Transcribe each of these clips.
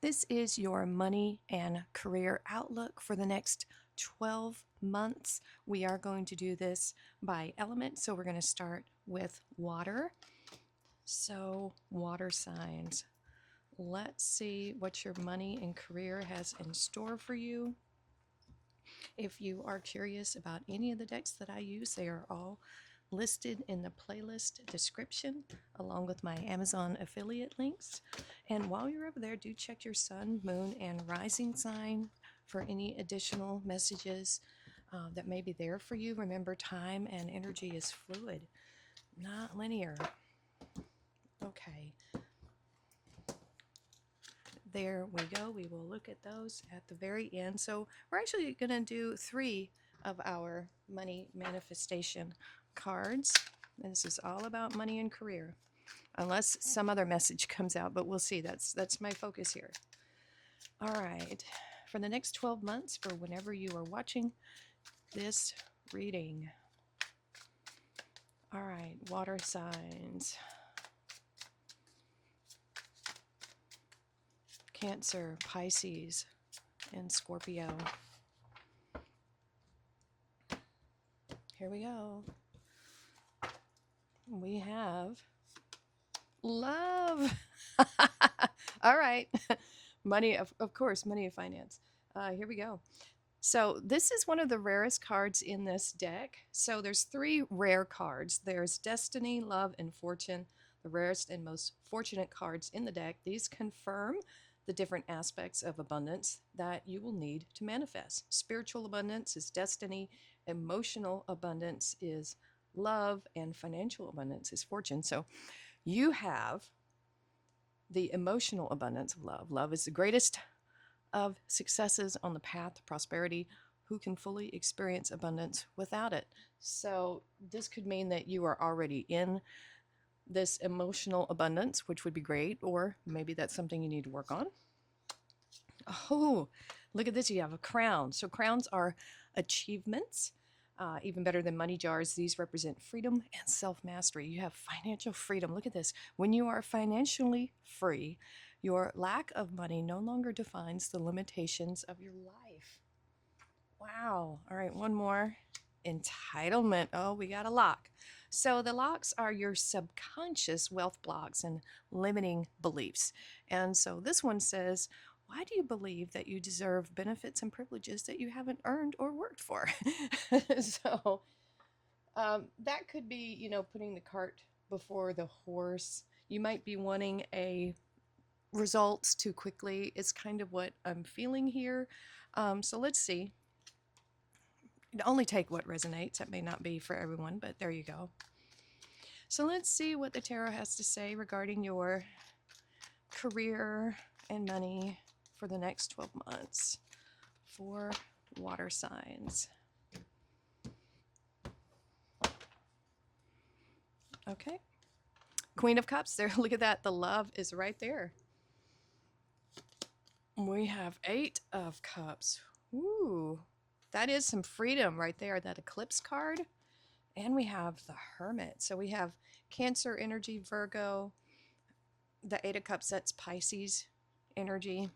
This is your money and career outlook for the next 12 months. We are going to do this by element. So we're going to start with water. So, water signs. Let's see what your money and career has in store for you. If you are curious about any of the decks that I use, they are all listed in the playlist description along with my Amazon affiliate links. And while you're over there, do check your sun, moon, and rising sign for any additional messages that may be there for you. Remember, time and energy is fluid, not linear. Okay. There we go. We will look at those at the very end. So we're actually going to do 3 of our money manifestation cards. And this is all about money and career, unless some other message comes out, but we'll see. That's my focus here. All right. For the next 12 months, for whenever you are watching this reading. All right, water signs. Cancer, Pisces, and Scorpio. Here we go. We have love. All right. Money, of course, money and finance. Here we go. So this is one of the rarest cards in this deck. So there's 3 rare cards. There's Destiny, Love, and Fortune, the rarest and most fortunate cards in the deck. These confirm the different aspects of abundance that you will need to manifest. Spiritual abundance is destiny, emotional abundance is love, and financial abundance is fortune. So you have the emotional abundance of love. Love is the greatest of successes on the path to prosperity. Who can fully experience abundance without it? So this could mean that you are already in this emotional abundance, which would be great, or maybe that's something you need to work on. Oh, look at this. You have a crown. So crowns are achievements. Even better than money jars, these represent freedom and self-mastery. You have financial freedom. Look at this. When you are financially free, your lack of money no longer defines the limitations of your life. Wow. All right, one more. Entitlement. Oh, we got a lock. So the locks are your subconscious wealth blocks and limiting beliefs. And so this one says, why do you believe that you deserve benefits and privileges that you haven't earned or worked for? So that could be, putting the cart before the horse. You might be wanting a results too quickly. It's kind of what I'm feeling here. So let's see. Only take what resonates. That may not be for everyone, but there you go. So let's see what the tarot has to say regarding your career and money for the next 12 months for water signs. Okay. Queen of Cups there. Look at that. The love is right there. We have 8 of Cups. Ooh. That is some freedom right there, that eclipse card. And we have the Hermit. So we have Cancer energy, Virgo. The 8 of Cups, that's Pisces energy.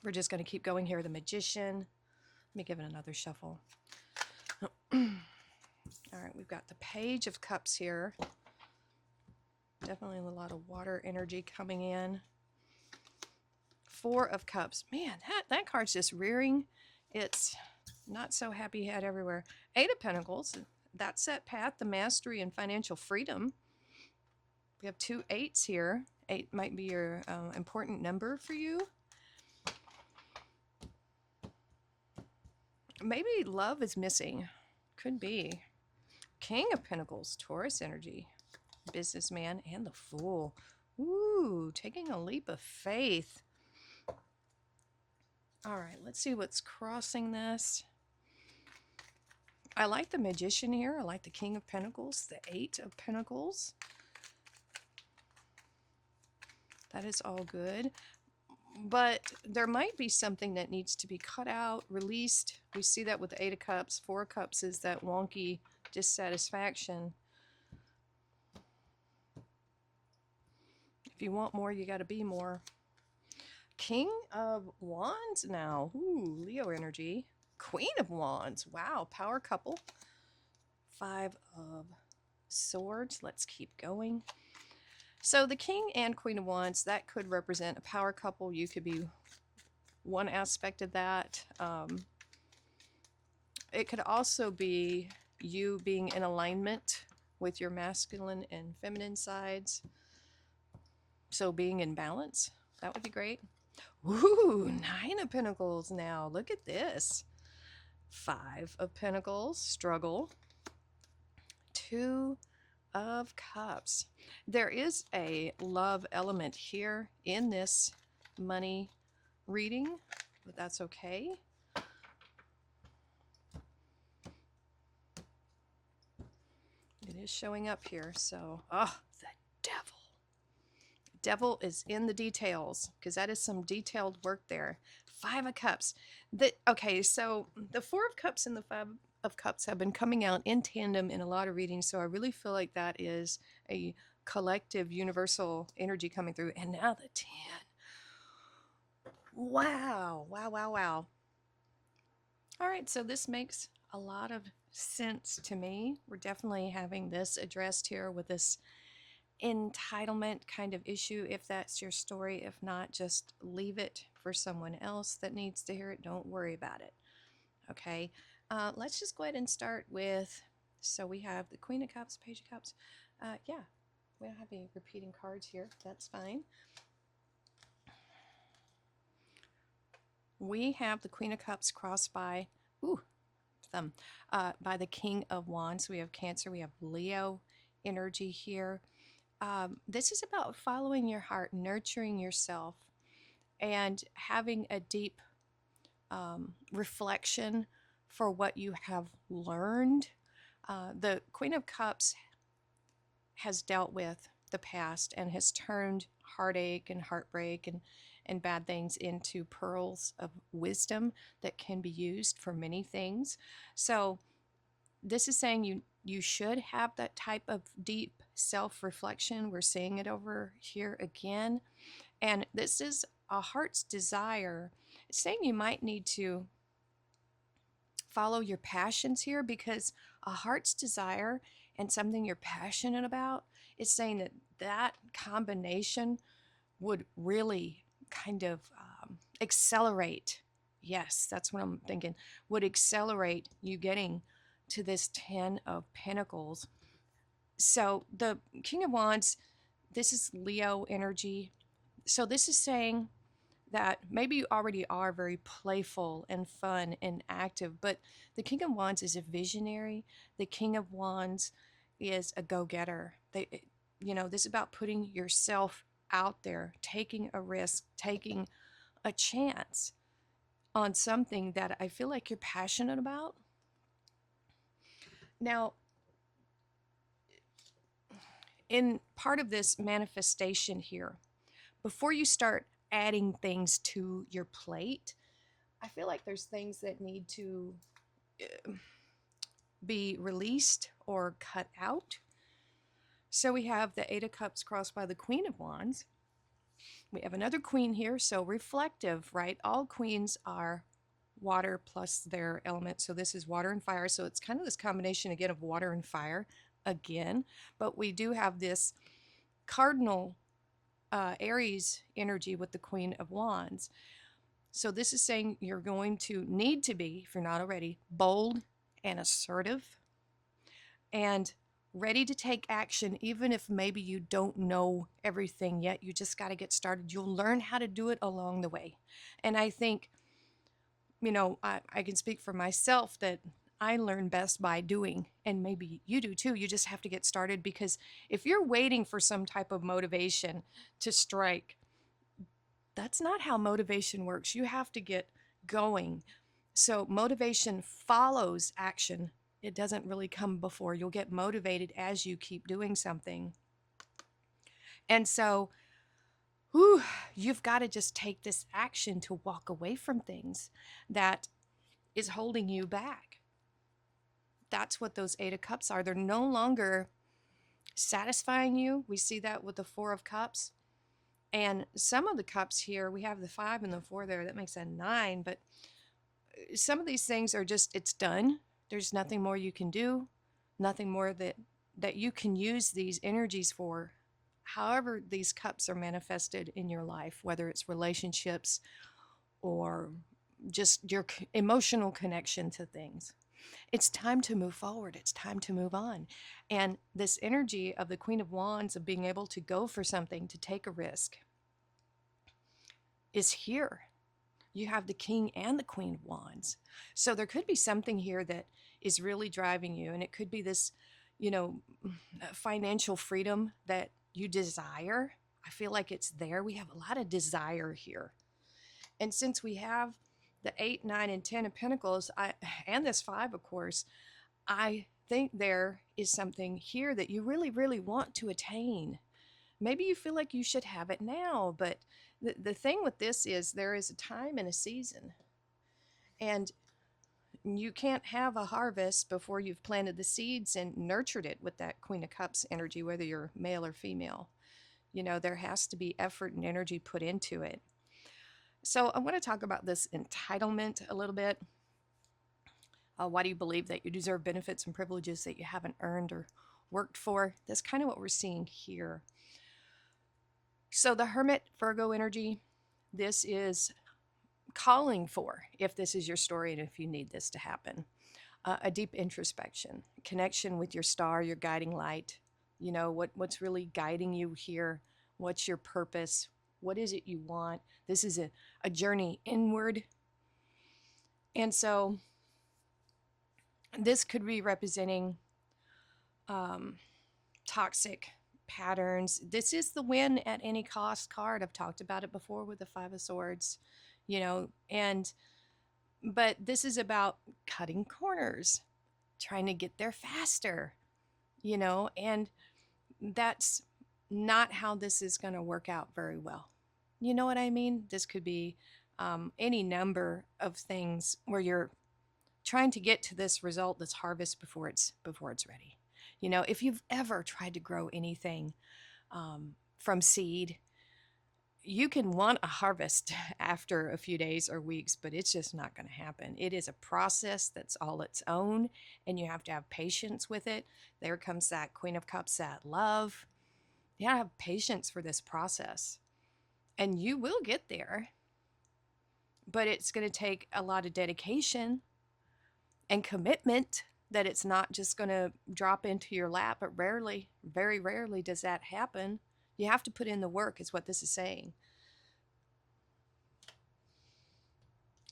We're just going to keep going here. The Magician. Let me give it another shuffle. All right, we've got the Page of Cups here. Definitely a lot of water energy coming in. 4 of Cups. Man, that card's just rearing. It's not so happy head everywhere. 8 of Pentacles. That set path, the mastery and financial freedom. We have 2 8s here. 8 might be your important number for you. Maybe love is missing. Could be. King of Pentacles, Taurus energy. Businessman and the Fool. Ooh, taking a leap of faith. All right, let's see what's crossing this. I like the Magician here. I like the King of Pentacles, the 8 of Pentacles. That is all good. But there might be something that needs to be cut out, released. We see that with the 8 of Cups. 4 of Cups is that wonky dissatisfaction. If you want more, you got to be more. King of Wands now. Ooh, Leo energy. Queen of Wands. Wow, power couple. Five of Swords. Let's keep going. So the King and Queen of Wands, that could represent a power couple. You could be one aspect of that. It could also be you being in alignment with your masculine and feminine sides. So being in balance, that would be great. Ooh, 9 of Pentacles now. Look at this. 5 of Pentacles, struggle. 2 of Cups. There is a love element here in this money reading, but that's okay. It is showing up here, so, oh, the devil. Devil is in the details, because that is some detailed work there. 5 of Cups. Okay, so the 4 of Cups and the 5 of Cups have been coming out in tandem in a lot of readings, so I really feel like that is a collective universal energy coming through. And now the 10. Wow, wow, wow, wow. All right, so this makes a lot of sense to me. We're definitely having this addressed here with this entitlement kind of issue, if that's your story. If not, just leave it for someone else that needs to hear it. Don't worry about it. Okay, let's just go ahead and start with, so we have the Queen of Cups, Page of Cups. Yeah, we don't have any repeating cards here. That's fine. We have the Queen of Cups crossed by, by the King of Wands. We have Cancer, we have Leo energy here. This is about following your heart, nurturing yourself, and having a deep reflection for what you have learned. The Queen of Cups has dealt with the past and has turned heartache and heartbreak and bad things into pearls of wisdom that can be used for many things. So this is saying you should have that type of deep self-reflection. We're seeing it over here again. And this is a heart's desire. It's saying you might need to follow your passions here, because a heart's desire and something you're passionate about, it's saying that that combination would really kind of accelerate. Yes, that's what I'm thinking. Would accelerate you getting to this 10 of Pentacles. So the King of Wands, this is Leo energy. So this is saying that maybe you already are very playful and fun and active, but the King of Wands is a visionary. The King of Wands is a go-getter. This is about putting yourself out there, taking a risk, taking a chance on something that I feel like you're passionate about. Now, in part of this manifestation here, before you start adding things to your plate, I feel like there's things that need to be released or cut out. So we have the 8 of Cups crossed by the Queen of Wands. We have another queen here, so reflective, right? All queens are water plus their element. So this is water and fire. So it's kind of this combination again of water and fire again. But we do have this cardinal Aries energy with the Queen of Wands. So this is saying you're going to need to be, if you're not already, bold and assertive and ready to take action, even if maybe you don't know everything yet. You just got to get started. You'll learn how to do it along the way. And I think, I can speak for myself that I learn best by doing, and maybe you do too. You just have to get started, because if you're waiting for some type of motivation to strike, that's not how motivation works. You have to get going. So motivation follows action. It doesn't really come before. You'll get motivated as you keep doing something. And so, you've got to just take this action to walk away from things that is holding you back. That's what those 8 of Cups are. They're no longer satisfying you. We see that with the 4 of Cups. And some of the cups here, we have the 5 and the 4 there. That makes a 9. But some of these things are just, it's done. There's nothing more you can do, nothing more that you can use these energies for. However, these cups are manifested in your life, whether it's relationships or just your emotional connection to things. It's time to move forward. It's time to move on. And this energy of the Queen of Wands, of being able to go for something, to take a risk, is here. You have the King and the Queen of Wands. So there could be something here that is really driving you. And it could be this, you know, financial freedom that you desire. I feel like it's there. We have a lot of desire here. And since we have the 8, 9, and 10 of Pentacles, and this 5, of course, I think there is something here that you really, really want to attain. Maybe you feel like you should have it now, but the thing with this is there is a time and a season. And you can't have a harvest before you've planted the seeds and nurtured it with that Queen of Cups energy, whether you're male or female. You know, there has to be effort and energy put into it. So I want to talk about this entitlement a little bit. Why do you believe that you deserve benefits and privileges that you haven't earned or worked for? That's kind of what we're seeing here. So the Hermit, Virgo energy, this is calling for, if this is your story and if you need this to happen, a deep introspection, connection with your star, your guiding light. You know, what's really guiding you here? What's your purpose? What is it you want? This is a journey inward. And so this could be representing toxic patterns. This is the win at any cost card. I've talked about it before with the 5 of Swords, you know, but this is about cutting corners, trying to get there faster, you know, and that's not how this is going to work out very well. You know what I mean? This could be any number of things where you're trying to get to this result, this harvest, before it's ready. You know, if you've ever tried to grow anything from seed, you can want a harvest after a few days or weeks, but it's just not going to happen. It is a process that's all its own, and you have to have patience with it. There comes that Queen of Cups, that love. You gotta have patience for this process, and you will get there, but it's going to take a lot of dedication and commitment, that it's not just going to drop into your lap. But rarely, very rarely does that happen. You have to put in the work, is what this is saying.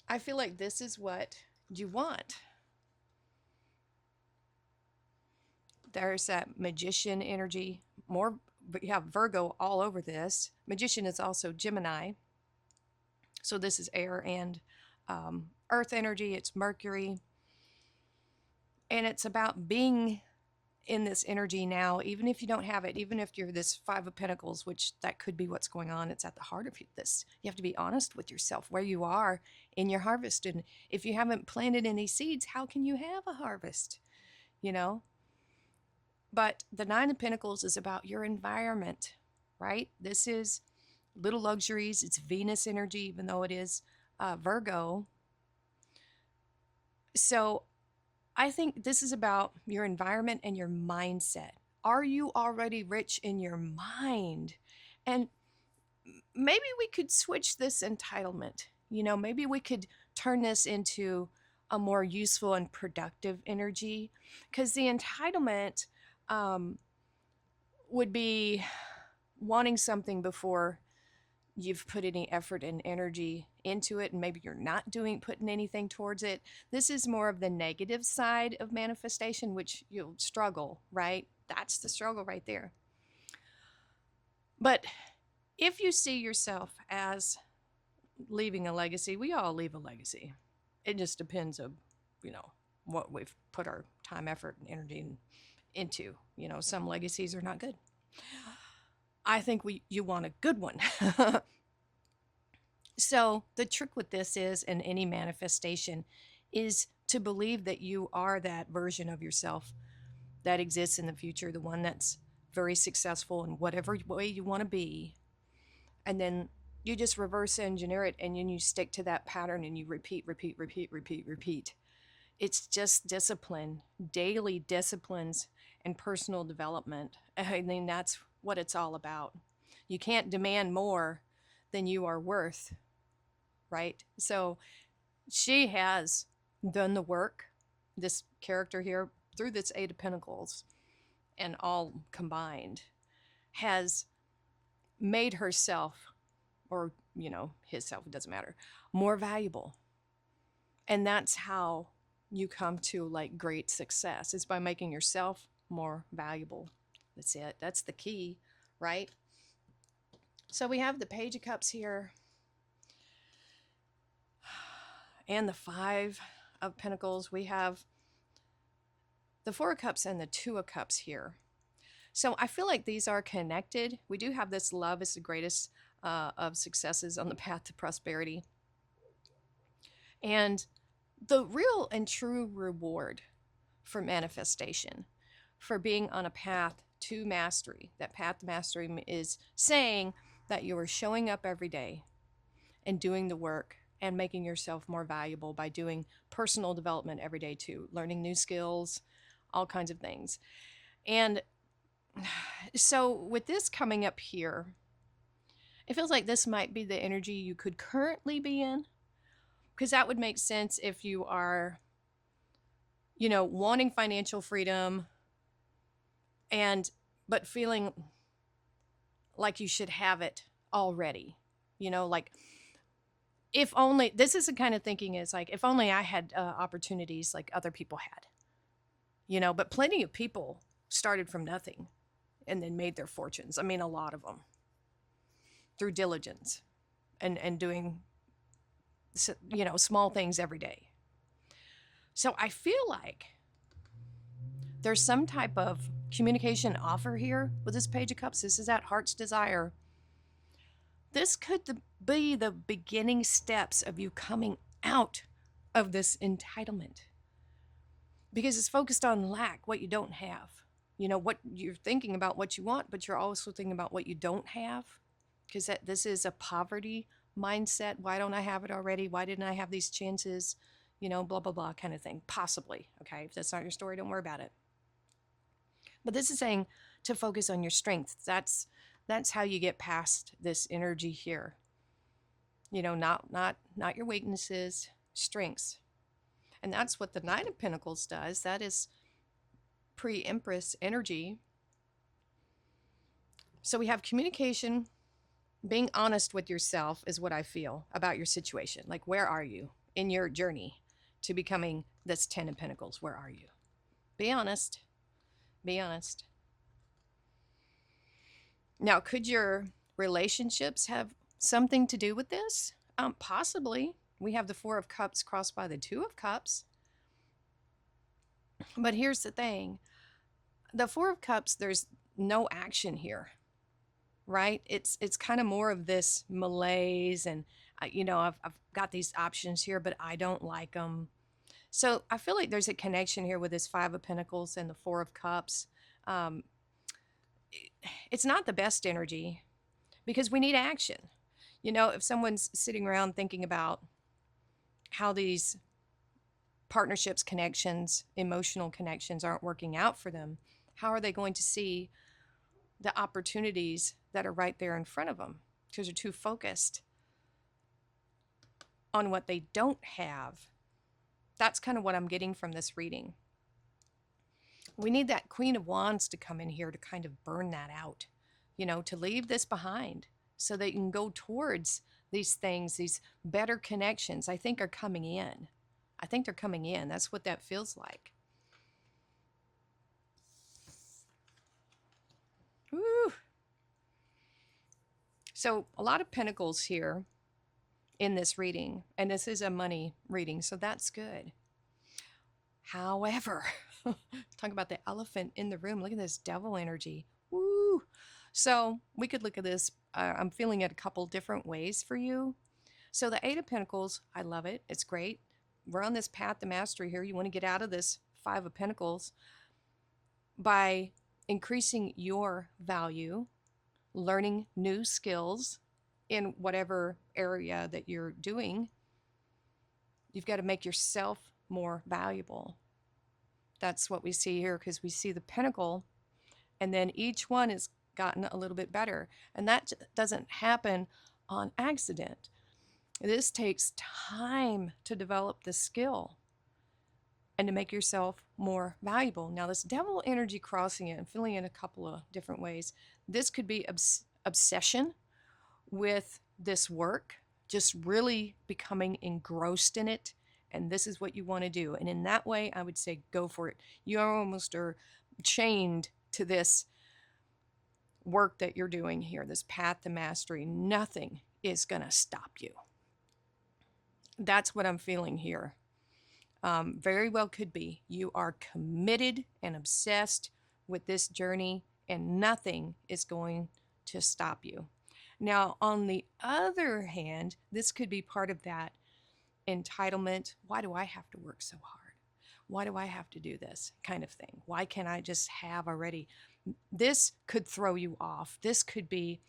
I feel like this is what you want. There's that Magician energy. More, but you have Virgo all over this. Magician is also Gemini. So this is air and earth energy. It's Mercury. And it's about being in this energy now, even if you don't have it, even if you're this 5 of Pentacles, which that could be what's going on. It's at the heart of this. You have to be honest with yourself where you are in your harvest. And if you haven't planted any seeds, how can you have a harvest? You know? But the 9 of Pentacles is about your environment, right? This is little luxuries. It's Venus energy, even though it is Virgo. So I think this is about your environment and your mindset. Are you already rich in your mind? And maybe we could switch this entitlement. You know, maybe we could turn this into a more useful and productive energy, because the entitlement would be wanting something before you've put any effort and energy into it, and maybe you're not putting anything towards it. This is more of the negative side of manifestation, which you'll struggle, right? That's the struggle right there. But if you see yourself as leaving a legacy, we all leave a legacy. It just depends on, you know, what we've put our time, effort, and energy into. You know, some legacies are not good. I think you want a good one. So the trick with this is, in any manifestation, is to believe that you are that version of yourself that exists in the future, the one that's very successful in whatever way you want to be. And then you just reverse engineer it, and then you stick to that pattern and you repeat, repeat, repeat, repeat, repeat. It's just discipline, daily disciplines, and personal development. I mean, that's what it's all about. You can't demand more than you are worth, right? So she has done the work, this character here, through this Eight of Pentacles, and all combined, has made herself, or, himself, it doesn't matter, more valuable. And that's how you come to like great success, is by making yourself more valuable. That's it. That's the key, right? So we have the Page of Cups here and the Five of Pentacles. We have the Four of Cups and the Two of Cups here. So I feel like these are connected. We do have this love is the greatest of successes on the path to prosperity. And the real and true reward for manifestation, for being on a path to mastery, that path to mastery is saying that you are showing up every day and doing the work and making yourself more valuable by doing personal development every day too, learning new skills, all kinds of things. And so with this coming up here, it feels like this might be the energy you could currently be in, because that would make sense if you are, wanting financial freedom but feeling like you should have it already. Like, if only, this is the kind of thinking is like, if only I had opportunities like other people had, but plenty of people started from nothing and then made their fortunes. I mean, a lot of them through diligence and doing, small things every day. So I feel like there's some type of communication offer here with this Page of Cups. This is that heart's desire. This could be the beginning steps of you coming out of this entitlement, because it's focused on lack, what you don't have. What you're thinking about what you want, but you're also thinking about what you don't have, because this is a poverty mindset. Why don't I have it already? Why didn't I have these chances? Blah, blah, blah kind of thing. Possibly. Okay. If that's not your story, don't worry about it. But this is saying to focus on your strengths. That's how you get past this energy here. Not your weaknesses, strengths. And that's what the Nine of Pentacles does. That is pre-Empress energy. So we have communication, being honest with yourself is what I feel about your situation. Like, where are you in your journey to becoming this Ten of Pentacles? Where are you? Be honest. Be honest. Now, could your relationships have something to do with this? Possibly. We have the Four of Cups crossed by the Two of Cups. But here's the thing. The Four of Cups, there's no action here, right? It's kind of more of this malaise, and I've got these options here, but I don't like them. So I feel like there's a connection here with this Five of Pentacles and the Four of Cups. It's not the best energy, because we need action. If someone's sitting around thinking about how these partnerships, connections, emotional connections aren't working out for them, how are they going to see the opportunities that are right there in front of them? Because they're too focused on what they don't have. That's kind of what I'm getting from this reading. We need that Queen of Wands to come in here to kind of burn that out, to leave this behind so that you can go towards these things, these better connections I think are coming in. I think they're coming in. That's what that feels like. Woo. So a lot of pentacles here in this reading, and this is a money reading, so that's good. However, talk about the elephant in the room. Look at this devil energy. Woo! So we could look at this. I'm feeling it a couple different ways for you. So the Eight of Pentacles, I love it. It's great. We're on this path to mastery here. You want to get out of this Five of Pentacles by increasing your value, learning new skills, in whatever area that you're doing. You've got to make yourself more valuable. That's what we see here, because we see the pinnacle, and then each one has gotten a little bit better. And that doesn't happen on accident. This takes time to develop the skill and to make yourself more valuable. Now, this devil energy crossing it and filling in a couple of different ways. This could be obsession with this work, just really becoming engrossed in it. And this is what you want to do. And in that way, I would say go for it. You almost are chained to this work that you're doing here, this path to mastery. Nothing is going to stop you. That's what I'm feeling here. Very well could be. You are committed and obsessed with this journey, and nothing is going to stop you. Now, on the other hand, this could be part of that entitlement. Why do I have to work so hard? Why do I have to do this kind of thing? Why can't I just have already? This could throw you off. This could be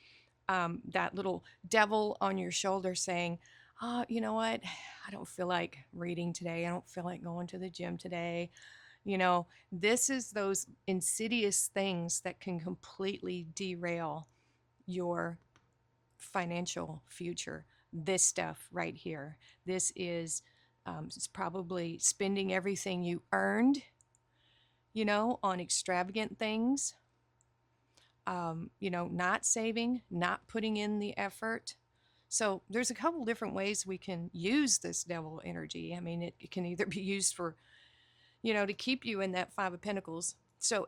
that little devil on your shoulder saying, oh, you know what? I don't feel like reading today. I don't feel like going to the gym today. You know, this is those insidious things that can completely derail your financial future. This stuff right here. This is it's probably spending everything you earned, you know, on extravagant things. You know, not saving, not putting in the effort. So there's a couple different ways we can use this devil energy. I mean, it can either be used for, you know, to keep you in that Five of Pentacles. So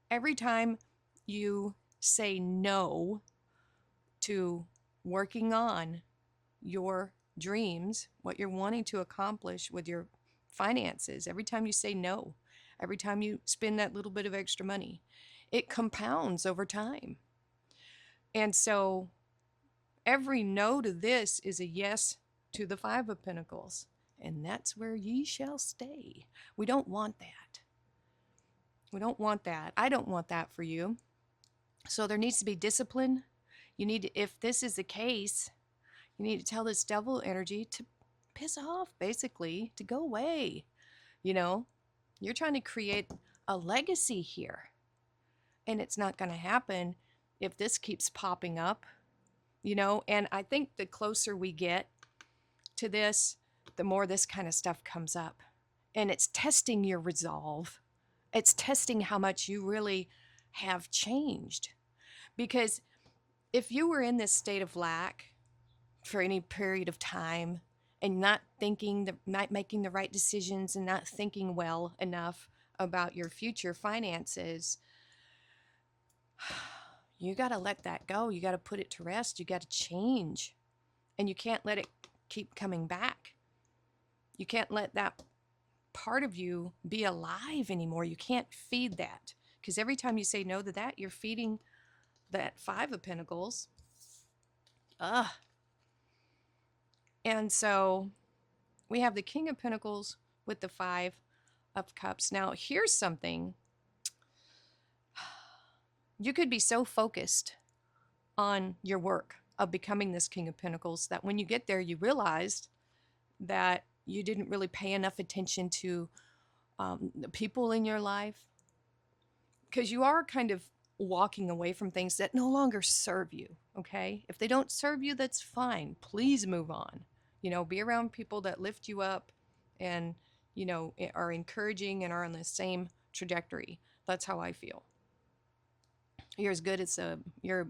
every time you say no to working on your dreams, what you're wanting to accomplish with your finances, every time you say no, every time you spend that little bit of extra money, it compounds over time. And so every no to this is a yes to the Five of Pentacles. And that's where ye shall stay. We don't want that. We don't want that. I don't want that for you. So there needs to be discipline. You need to, if this is the case, you need to tell this devil energy to piss off, basically, to go away. You know, you're trying to create a legacy here. And it's not going to happen if this keeps popping up, you know. And I think the closer we get to this, the more this kind of stuff comes up. And it's testing your resolve. It's testing how much you really have changed. Because if you were in this state of lack for any period of time and not making the right decisions and not thinking well enough about your future finances, you got to let that go. You got to put it to rest. You got to change. And you can't let it keep coming back. You can't let that part of you be alive anymore. You can't feed that. Because every time you say no to that, you're feeding that Five of Pentacles. And so we have the King of Pentacles with the Five of Cups. Now, here's something. You could be so focused on your work of becoming this King of Pentacles that when you get there, you realized that you didn't really pay enough attention to the people in your life, because you are kind of walking away from things that no longer serve you, okay? If they don't serve you, that's fine. Please move on. You know, be around people that lift you up and, you know, are encouraging and are on the same trajectory. That's how I feel. You're as good as you're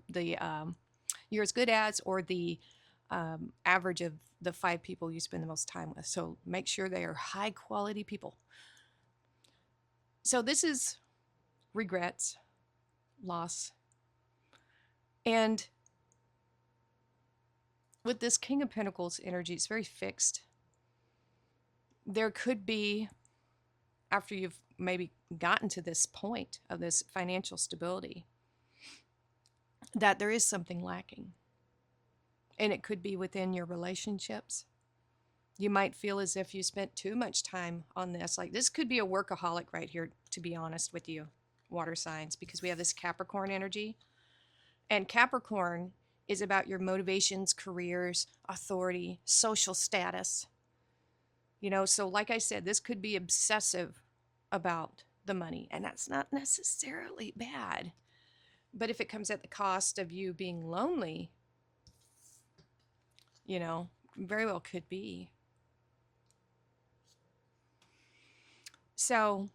as good as or the average of the 5 people you spend the most time with. So make sure they are high quality people. So this is regrets, loss. And with this King of Pentacles energy, it's very fixed. There could be, after you've maybe gotten to this point of this financial stability, that there is something lacking. And it could be within your relationships. You might feel as if you spent too much time on this. Like, this could be a workaholic right here, to be honest with you, water signs, because we have this Capricorn energy. And Capricorn is about your motivations, careers, authority, social status. So like I said, this could be obsessive about the money, and that's not necessarily bad. But if it comes at the cost of you being lonely, very well could be. So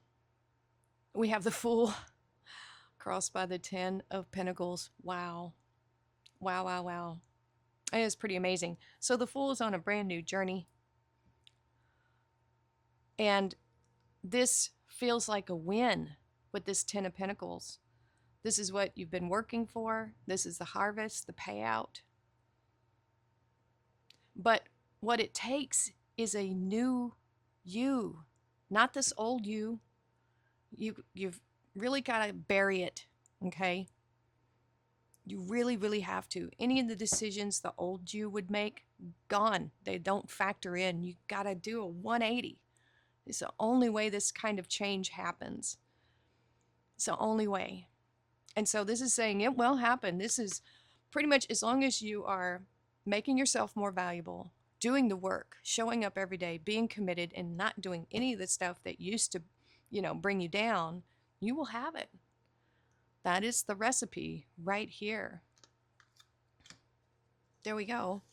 we have the Fool crossed by the 10 of Pentacles. Wow. Wow, wow, wow. It is pretty amazing. So the Fool is on a brand new journey. And this feels like a win with this 10 of Pentacles. This is what you've been working for. This is the harvest, the payout. But what it takes is a new you, not this old you. You've really got to bury it, okay? You really, really have to. Any of the decisions the old you would make, gone. They don't factor in. You got to do a 180. It's the only way this kind of change happens. It's the only way. And so this is saying it will happen. This is pretty much as long as you are making yourself more valuable, doing the work, showing up every day, being committed, and not doing any of the stuff that used to, bring you down, you will have it. That is the recipe right here. There we go.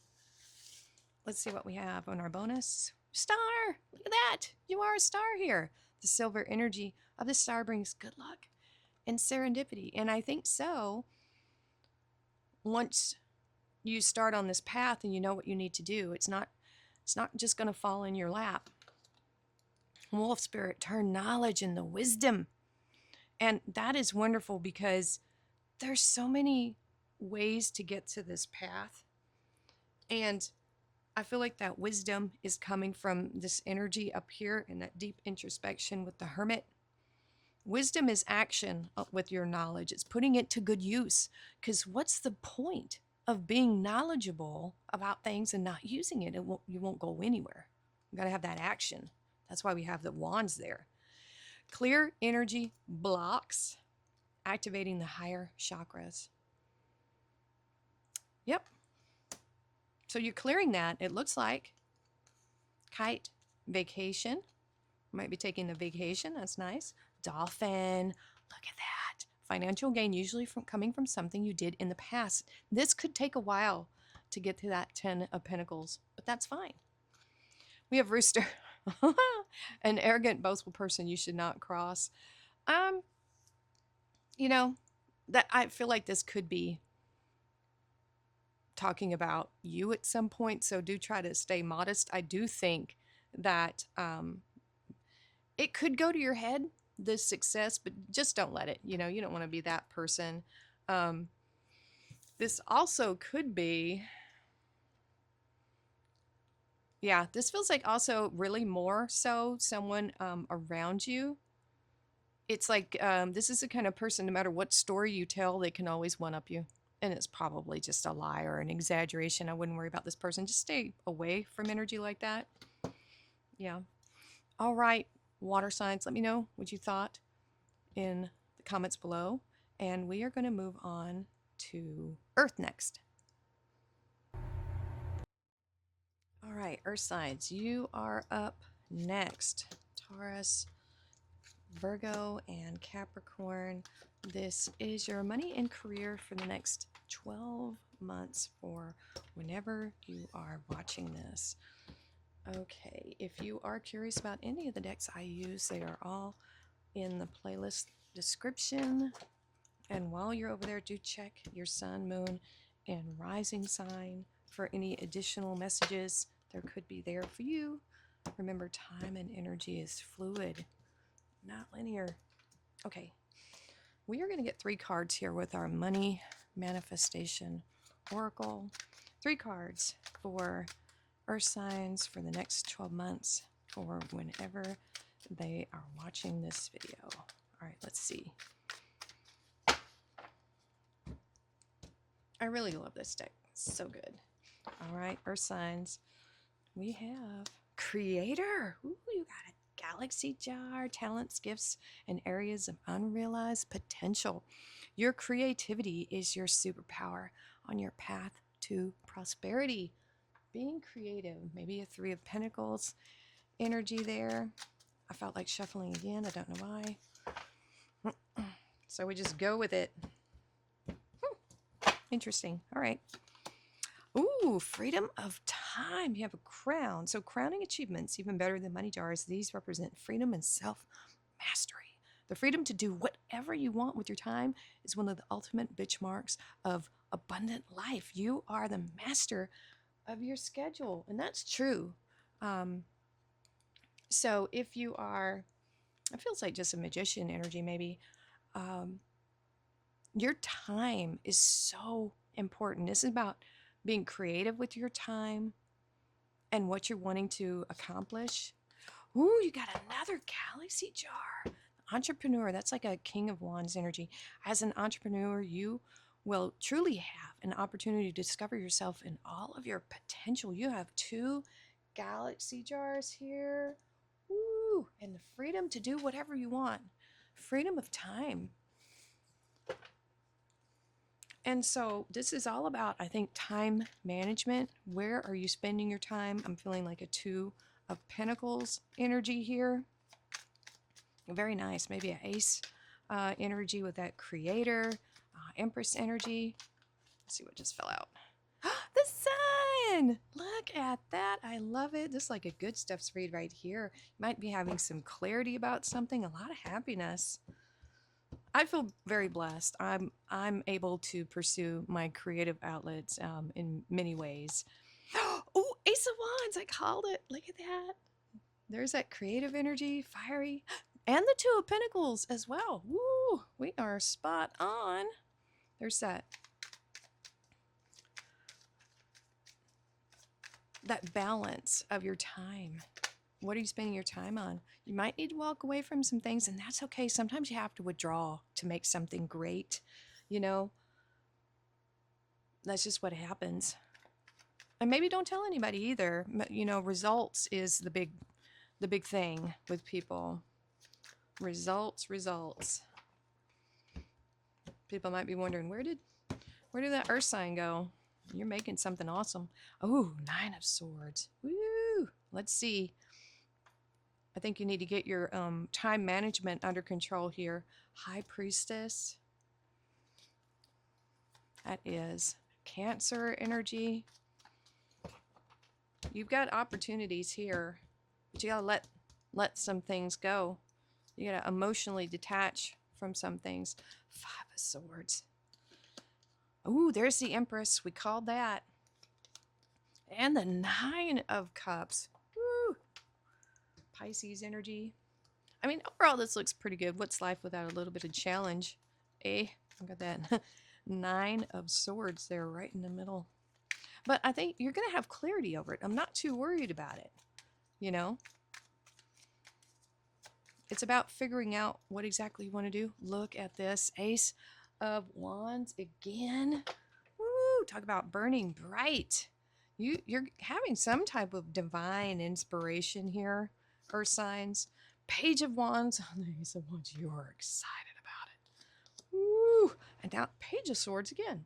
Let's see what we have on our bonus. Star! Look at that! You are a star here. The silver energy of the star brings good luck and serendipity. And I think so, once you start on this path and you know what you need to do, it's not just going to fall in your lap. Wolf spirit, turn knowledge into wisdom. And that is wonderful because there's so many ways to get to this path. And I feel like that wisdom is coming from this energy up here and that deep introspection with the Hermit. Wisdom is action with your knowledge. It's putting it to good use. Because what's the point of being knowledgeable about things and not using it? You won't go anywhere. You got to have that action. That's why we have the wands there. Clear energy blocks, activating the higher chakras. Yep. So you're clearing that, it looks like. Kite, vacation. Might be taking a vacation. That's nice. Dolphin. Look at that. Financial gain, usually coming from something you did in the past. This could take a while to get to that 10 of Pentacles, but that's fine. We have Rooster. An arrogant, boastful person you should not cross. That I feel like this could be talking about you at some point, so do try to stay modest. I do think that it could go to your head, this success, but just don't let it. You don't want to be that person. This also could be, yeah, this feels like also really more so someone around you. It's like this is the kind of person, no matter what story you tell, they can always one-up you. And it's probably just a lie or an exaggeration. I wouldn't worry about this person. Just stay away from energy like that. Yeah. All right, water signs, let me know what you thought in the comments below. And we are going to move on to Earth next. All right, Earth signs, you are up next. Taurus, Virgo, and Capricorn. This is your money and career for the next 12 months for whenever you are watching this. Okay, if you are curious about any of the decks I use, they are all in the playlist description. And while you're over there, do check your sun, moon, and rising sign for any additional messages there could be there for you. Remember, time and energy is fluid, not linear. Okay, we are going to get 3 cards here with our money manifestation oracle. 3 cards for Earth signs for the next 12 months for whenever they are watching this video. All right, let's see. I really love this deck. It's so good. All right, Earth signs. We have Creator. Ooh, you got a galaxy jar, talents, gifts, and areas of unrealized potential. Your creativity is your superpower. on your path to prosperity. Being creative, maybe a Three of Pentacles energy there. I felt like shuffling again. I don't know why. So we just go with it. Interesting. All right. Ooh, freedom of time. You have a crown. So crowning achievements, even better than money jars, these represent freedom and self-mastery. The freedom to do whatever you want with your time is one of the ultimate benchmarks of abundant life. You are the master of your schedule, and that's true. So if you are, it feels like just a magician energy maybe, your time is so important. This is about being creative with your time and what you're wanting to accomplish. Ooh, you got another galaxy jar. Entrepreneur, that's like a King of Wands energy. As an entrepreneur, you will truly have an opportunity to discover yourself in all of your potential. You have 2 galaxy jars here. Ooh, and the freedom to do whatever you want. Freedom of time. And so this is all about, I think, time management. Where are you spending your time? I'm feeling like a 2 of Pentacles energy here. Very nice. Maybe an Ace energy with that Creator, Empress energy. Let's see what just fell out. The Sun! Look at that. I love it. This is like a good stuff's read right here. You might be having some clarity about something, a lot of happiness. I feel very blessed. I'm able to pursue my creative outlets in many ways. Oh, Ace of Wands! I called it. Look at that. There's that creative energy, fiery, and the 2 of Pentacles as well. Woo! We are spot on. There's that balance of your time. What are you spending your time on? You might need to walk away from some things, and that's okay. Sometimes you have to withdraw to make something great. You know, that's just what happens. And maybe don't tell anybody either. You know, results is the big thing with people. Results. People might be wondering, where did that Earth sign go? You're making something awesome. Oh, 9 of Swords. Woo! Let's see. I think you need to get your time management under control here. High Priestess. That is Cancer energy. You've got opportunities here, but you gotta let some things go. You gotta emotionally detach from some things. 5 of Swords. Ooh, there's the Empress. We called that. And the 9 of Cups. Woo! Pisces energy. I mean, overall, this looks pretty good. What's life without a little bit of challenge? I got that 9 of Swords there right in the middle. But I think you're going to have clarity over it. I'm not too worried about it, you know? It's about figuring out what exactly you want to do. Look at this. Ace of Wands again. Woo! Talk about burning bright. You're having some type of divine inspiration here, Earth signs. Page of Wands on the Ace of Wands. You're excited about it. Woo! And now Page of Swords again.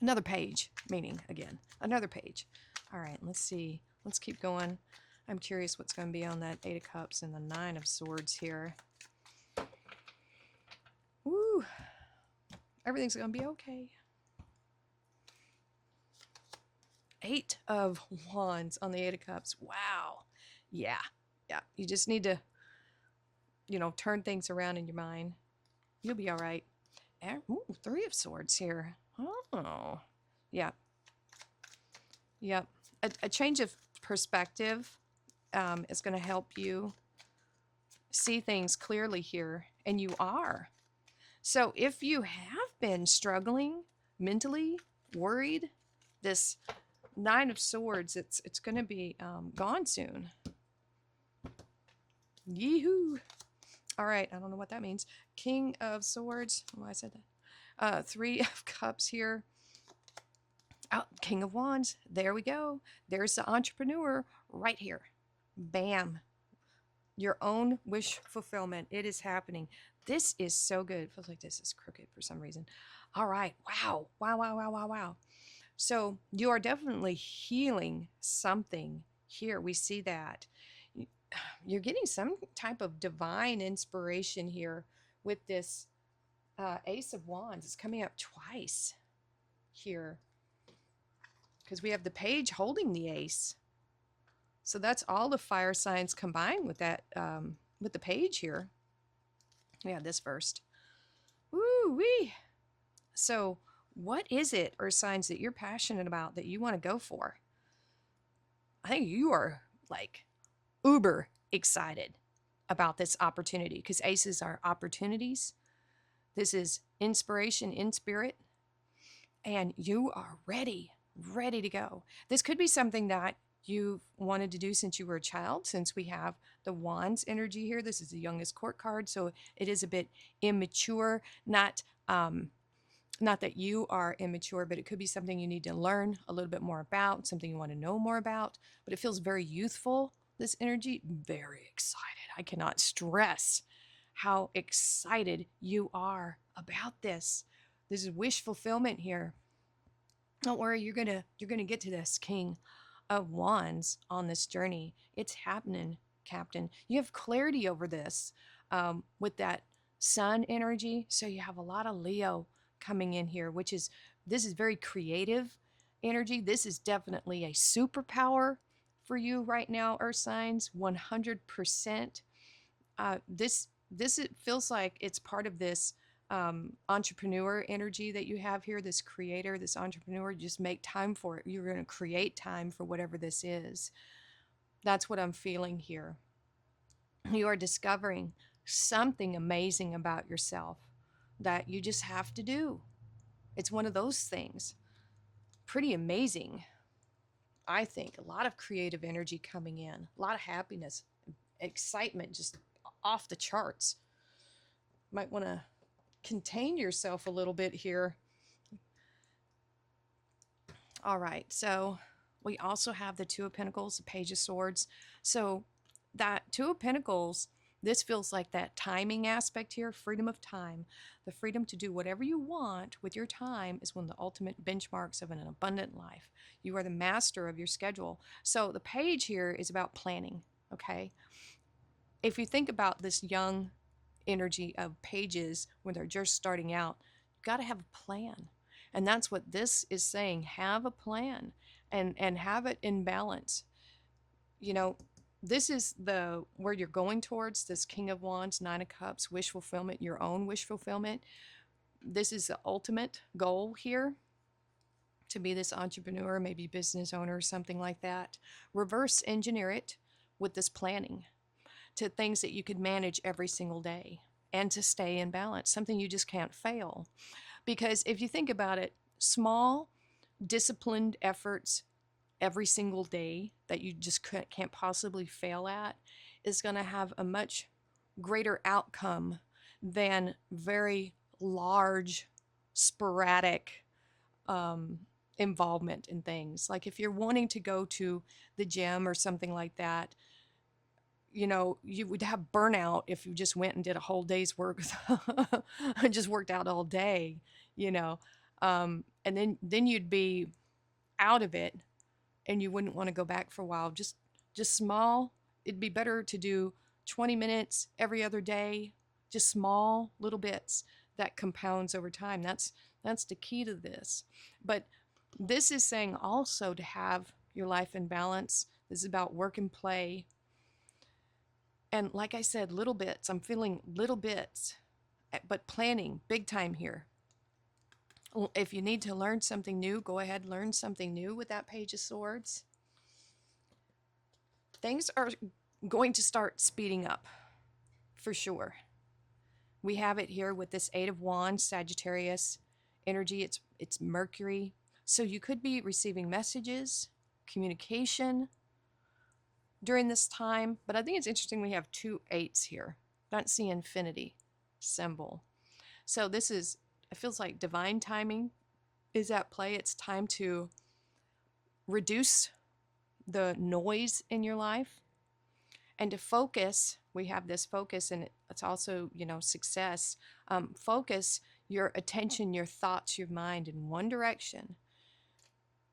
Another page, meaning again, another page. All right, let's see. Let's keep going. I'm curious what's going to be on that 8 of Cups and the 9 of Swords here. Woo! Everything's going to be okay. 8 of Wands on the 8 of Cups. Wow. Yeah. You just need to, you know, turn things around in your mind. You'll be all right. And, ooh, 3 of Swords here. Oh. Yeah. Yep. A change of perspective is going to help you see things clearly here, and you are. So if you have been struggling mentally, worried, this 9 of Swords, it's going to be gone soon. Yee-hoo! All right, I don't know what that means. King of Swords. Oh, I said that. 3 of Cups here. Oh, King of Wands. There we go. There's the entrepreneur right here. Bam. Your own wish fulfillment. It is happening. This is so good. It feels like this is crooked for some reason. All right. Wow. Wow, wow, wow, wow, wow. So you are definitely healing something here. We see that. You're getting some type of divine inspiration here with this Ace of Wands. It's coming up twice here because we have the page holding the ace. So that's all the fire signs combined with that, with the page here. We have this first. Woo wee. So, what is it or signs that you're passionate about that you want to go for? I think you are like uber excited about this opportunity because aces are opportunities. This is inspiration in spirit, and you are ready to go. This could be something that you've wanted to do since you were a child, since we have the wands energy here. This is the youngest court card, so it is a bit immature, not that you are immature, but it could be something you need to learn a little bit more about, something you want to know more about, but it feels very youthful, this energy, very excited. I cannot stress how excited you are about this. This is wish fulfillment here. Don't worry, you're gonna get to this King of Wands on this journey. It's happening, Captain. You have clarity over this with that Sun energy. So you have a lot of Leo coming in here, which is this is very creative energy. This is definitely a superpower for you right now, Earth signs, 100%. This it feels like it's part of this entrepreneur energy that you have here, this creator, this entrepreneur. Just make time for it. You're going to create time for whatever this is. That's what I'm feeling here. You are discovering something amazing about yourself that you just have to do. It's one of those things. Pretty amazing, I think. A lot of creative energy coming in, a lot of happiness, excitement, just off the charts. Might want to contain yourself a little bit here. All right, so we also have the Two of Pentacles, the Page of Swords. So that Two of Pentacles, this feels like that timing aspect here, freedom of time. The freedom to do whatever you want with your time is one of the ultimate benchmarks of an abundant life. You are the master of your schedule. So the page here is about planning, okay? If you think about this young energy of pages when they're just starting out, you got to have a plan. And that's what this is saying. Have a plan and have it in balance. You know, this is the where you're going towards, this King of Wands, Nine of Cups, wish fulfillment, your own wish fulfillment. This is the ultimate goal here, to be this entrepreneur, maybe business owner, something like that. Reverse engineer it with this planning to things that you could manage every single day and to stay in balance, something you just can't fail. Because if you think about it, small, disciplined efforts every single day that you just can't possibly fail at is going to have a much greater outcome than very large, sporadic involvement in things. Like if you're wanting to go to the gym or something like that, you know, you would have burnout if you just went and did a whole day's work and just worked out all day, you know. And then you'd be out of it and you wouldn't want to go back for a while. Just small. It'd be better to do 20 minutes every other day, just small little bits that compounds over time. That's the key to this. But this is saying also to have your life in balance. This is about work and play. And like I said, little bits. I'm feeling little bits, but planning big time here. If you need to learn something new, go ahead, learn something new with that Page of Swords. Things are going to start speeding up for sure. We have it here with this Eight of Wands, Sagittarius energy. It's Mercury. So you could be receiving messages, communication during this time. But I think it's interesting we have two eights here. That's the infinity symbol. So this is, it feels like divine timing is at play. It's time to reduce the noise in your life And to focus, we have this focus, and it's also, success. Focus your attention, your thoughts, your mind in one direction.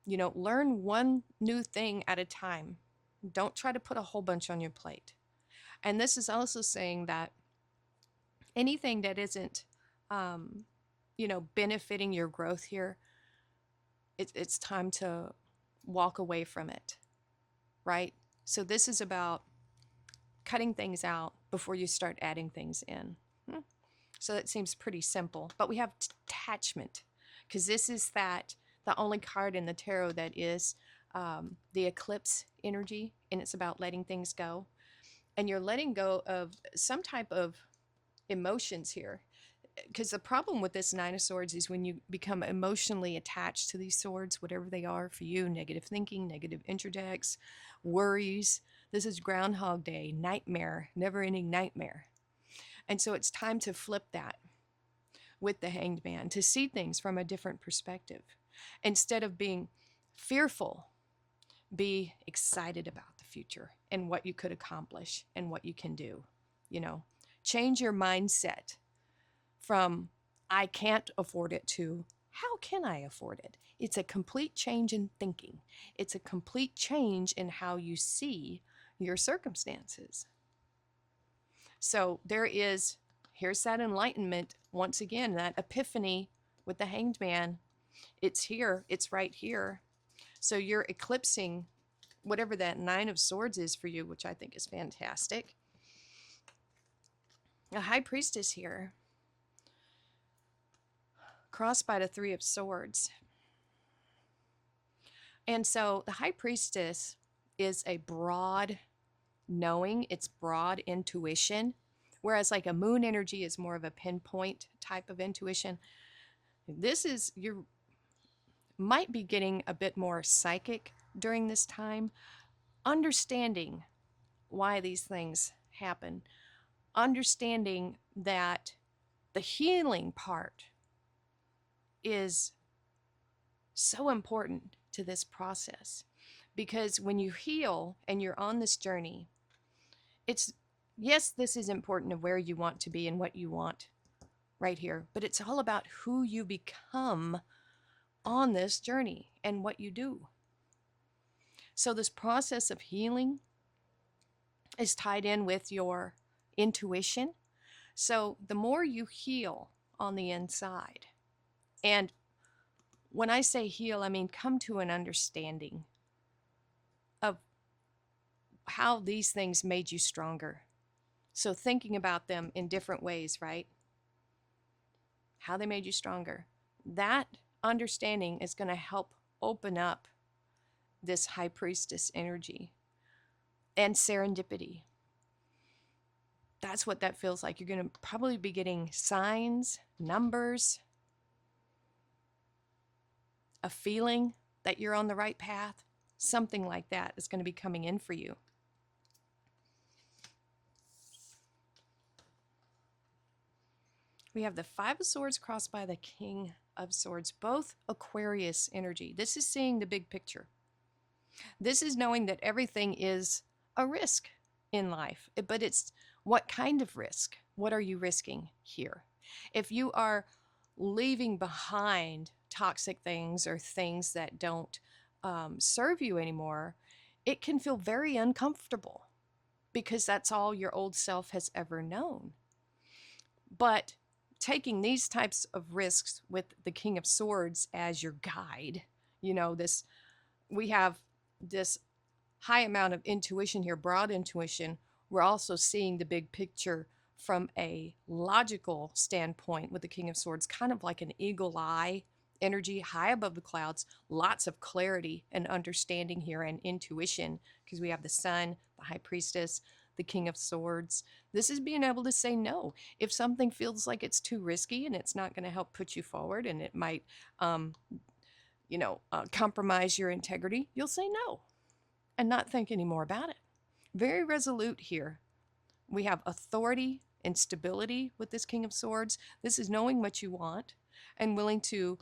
Learn one new thing at a time. Don't try to put a whole bunch on your plate. And this is also saying that anything that isn't, benefiting your growth here, it's time to walk away from it, right? So this is about cutting things out before you start adding things in. So that seems pretty simple. But we have detachment, because this is the only card in the tarot that is the eclipse energy, and it's about letting things go. And you're letting go of some type of emotions here. Because the problem with this Nine of Swords is when you become emotionally attached to these swords, whatever they are for you, negative thinking, negative interjects, worries. This is Groundhog Day, nightmare, never-ending nightmare. And so it's time to flip that with the Hanged Man, to see things from a different perspective. Instead of being fearful, be excited about the future and what you could accomplish and what you can do. Change your mindset from I can't afford it to how can I afford it? It's a complete change in thinking. It's a complete change in how you see your circumstances. So here's that enlightenment once again, that epiphany with the Hanged Man. It's here, it's right here. So you're eclipsing whatever that Nine of Swords is for you, which I think is fantastic. A High Priestess here, crossed by the Three of Swords. And so the High Priestess is a broad knowing, it's broad intuition, whereas like a moon energy is more of a pinpoint type of intuition. You might be getting a bit more psychic during this time, understanding why these things happen, understanding that the healing part is so important to this process. Because when you heal and you're on this journey, yes, this is important of where you want to be and what you want right here, but it's all about who you become on this journey and what you do. So this process of healing is tied in with your intuition. So the more you heal on the inside, and when I say heal, I mean come to an understanding of how these things made you stronger. So thinking about them in different ways, right? How they made you stronger. That understanding is going to help open up this High Priestess energy and serendipity. That's what that feels like. You're going to probably be getting signs, numbers, a feeling that you're on the right path. Something like that is going to be coming in for you. We have the Five of Swords crossed by the King of Swords, both Aquarius energy. This is seeing the big picture. This is knowing that everything is a risk in life, but it's what kind of risk? What are you risking here? If you are leaving behind toxic things or things that don't serve you anymore, it can feel very uncomfortable because that's all your old self has ever known. But taking these types of risks with the King of Swords as your guide, we have this high amount of intuition here, broad intuition. We're also seeing the big picture from a logical standpoint with the King of Swords, kind of like an eagle eye energy, high above the clouds, lots of clarity and understanding here and intuition, because we have the Sun, the High Priestess, the King of Swords. This is being able to say no. If something feels like it's too risky and it's not going to help put you forward and it might, compromise your integrity, you'll say no and not think any more about it. Very resolute here. We have authority and stability with this King of Swords. This is knowing what you want and willing to,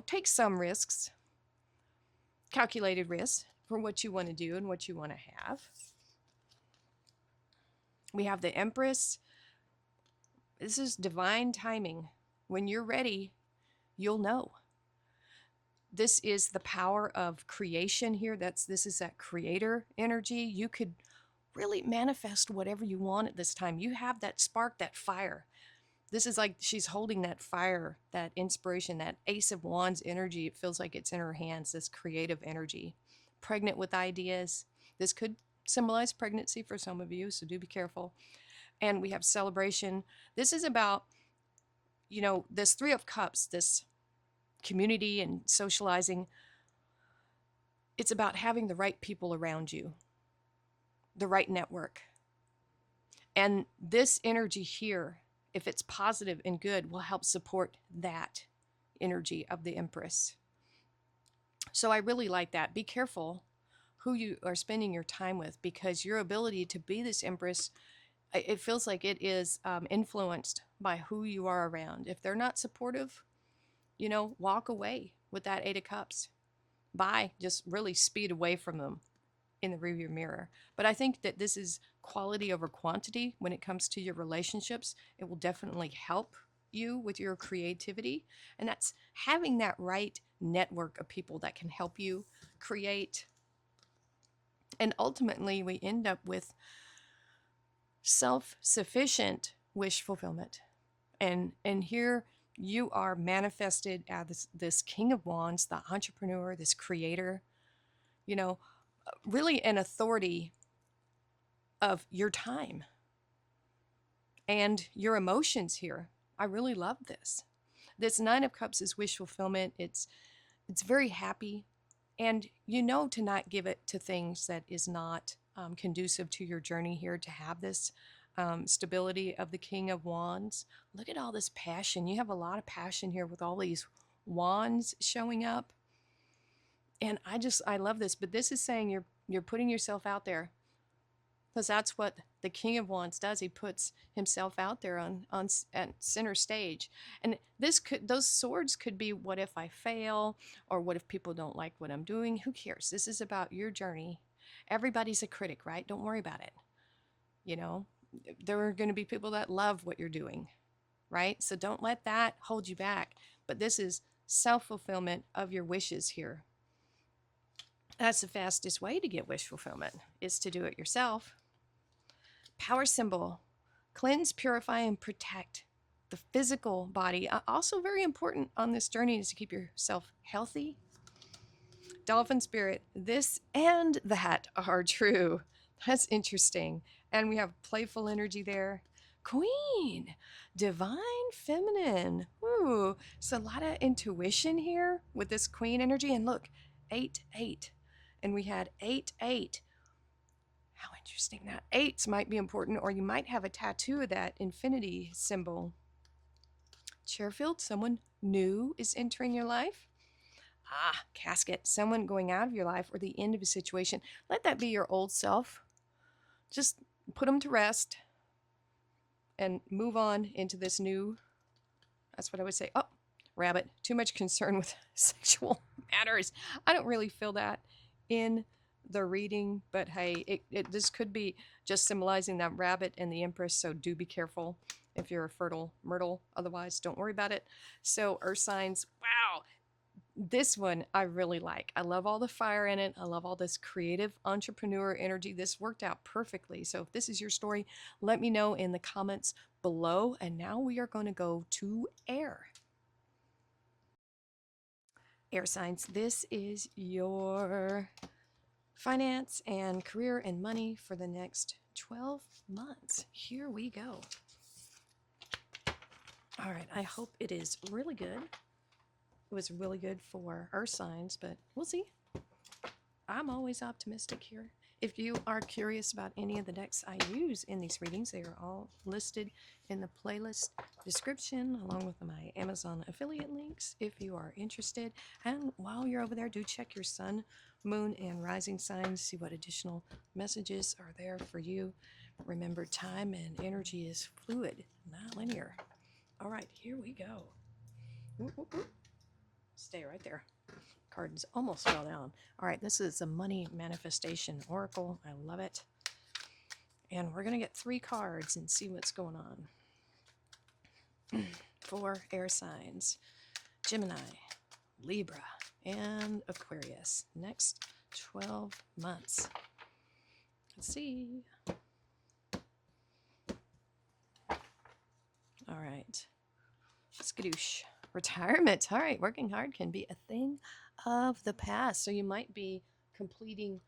take some risks, calculated risks for what you want to do and what you want to have. We have the Empress. This is divine timing. When you're ready, you'll know. This is the power of creation here. This is that creator energy. You could really manifest whatever you want at this time. You have that spark, that fire. This is like she's holding that fire, that inspiration, that Ace of Wands energy. It feels like it's in her hands, this creative energy. Pregnant with ideas. This could symbolize pregnancy for some of you, so do be careful. And we have celebration. This is about, this Three of Cups, this community and socializing. It's about having the right people around you, the right network. And this energy here, if it's positive and good, will help support that energy of the Empress. So I really like that. Be careful who you are spending your time with, because your ability to be this Empress, it feels like it is influenced by who you are around. If they're not supportive, walk away with that Eight of Cups. Bye. Just really speed away from them in the rearview mirror. But I think that this is quality over quantity when it comes to your relationships. It will definitely help you with your creativity. And that's having that right network of people that can help you create. And ultimately, we end up with self-sufficient wish fulfillment. And here you are manifested as this King of Wands, the entrepreneur, this creator, really an authority of your time and your emotions here. I really love this. This Nine of Cups is wish fulfillment. It's very happy. And to not give it to things that is not conducive to your journey here, to have this stability of the King of Wands. Look at all this passion. You have a lot of passion here with all these wands showing up. And I love this. But this is saying you're putting yourself out there, because that's what the King of Wands does. He puts himself out there on at center stage. And those swords could be, what if I fail? Or what if people don't like what I'm doing? Who cares? This is about your journey. Everybody's a critic, right? Don't worry about it. There are going to be people that love what you're doing, right? So don't let that hold you back. But this is self-fulfillment of your wishes here. That's the fastest way to get wish fulfillment, is to do it yourself. Power symbol. Cleanse, purify, and protect the physical body. Also very important on this journey is to keep yourself healthy. Dolphin spirit. This and that are true. That's interesting. And we have playful energy there. Queen. Divine feminine. Ooh. So a lot of intuition here with this queen energy. And look, 8-8. And we had 8-8. How interesting. That 8s might be important, or you might have a tattoo of that infinity symbol. Chairfield, someone new is entering your life. Casket, someone going out of your life, or the end of a situation. Let that be your old self. Just put them to rest and move on into this new. That's what I would say. Oh, rabbit, too much concern with sexual matters. I don't really feel that in the reading, but hey, this could be just symbolizing that rabbit and the Empress, so do be careful if you're a fertile myrtle. Otherwise, don't worry about it. So earth signs, wow, this one I really like. I love all the fire in it. I love all this creative entrepreneur energy. This worked out perfectly. So if this is your story, let me know in the comments below. And now we are going to go to air. Air signs, this is your finance and career and money for the next 12 months. Here we go. All right, I hope it is really good. It was really good for earth signs, but we'll see. I'm always optimistic here. If you are curious about any of the decks I use in these readings, they are all listed in the playlist description, along with my Amazon affiliate links if you are interested. And while you're over there, do check your sun, moon, and rising signs, see what additional messages are there for you. Remember, time and energy is fluid, not linear. All right, here we go. Whoop, whoop, whoop. Stay right there. Cards almost fell down. All right, this is a money manifestation oracle. I love it. And we're going to get 3 cards and see what's going on. 4 air signs: Gemini, Libra, and Aquarius. Next 12 months. Let's see. All right. Skadoosh. Retirement. All right. Working hard can be a thing of the past. So you might be completing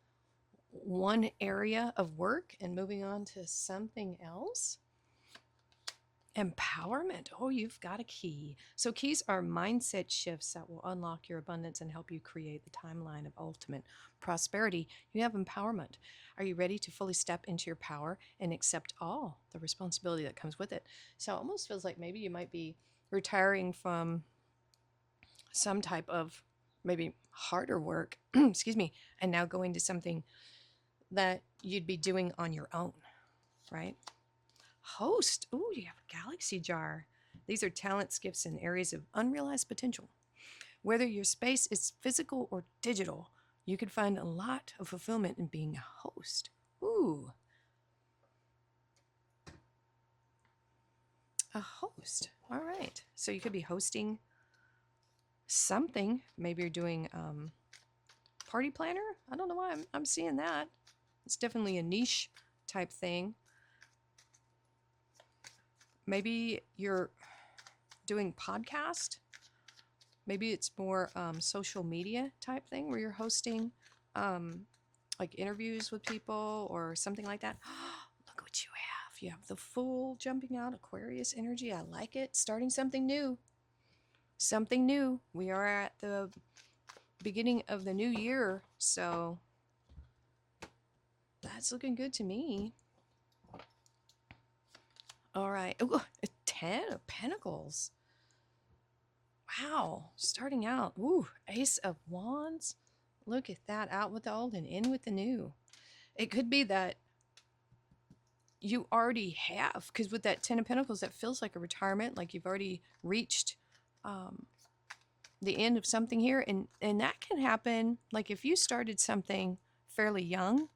one area of work and moving on to something else. Empowerment. Oh, you've got a key. So keys are mindset shifts that will unlock your abundance and help you create the timeline of ultimate prosperity. You have empowerment. Are you ready to fully step into your power and accept all the responsibility that comes with it? So it almost feels like maybe you might be retiring from some type of maybe harder work, excuse me, and now going to something that you'd be doing on your own, right? Host. Ooh, you have a galaxy jar. These are talents, gifts, and areas of unrealized potential. Whether your space is physical or digital, you could find a lot of fulfillment in being a host. Ooh. A host. All right. So you could be hosting something. Maybe you're doing party planner. I don't know why I'm seeing that. It's definitely a niche type thing. Maybe you're doing podcast. Maybe it's more social media type thing where you're hosting like interviews with people or something like that. Look what you have. You have the Fool jumping out, Aquarius energy. I like it. Starting something new. Something new. We are at the beginning of the new year, so that's looking good to me. All right. Ooh, a 10 of Pentacles. Wow. Starting out. Ooh, Ace of Wands. Look at that. Out with the old and in with the new. It could be that you already have, because with that 10 of Pentacles, that feels like a retirement, like you've already reached the end of something here. And that can happen. Like if you started something fairly young,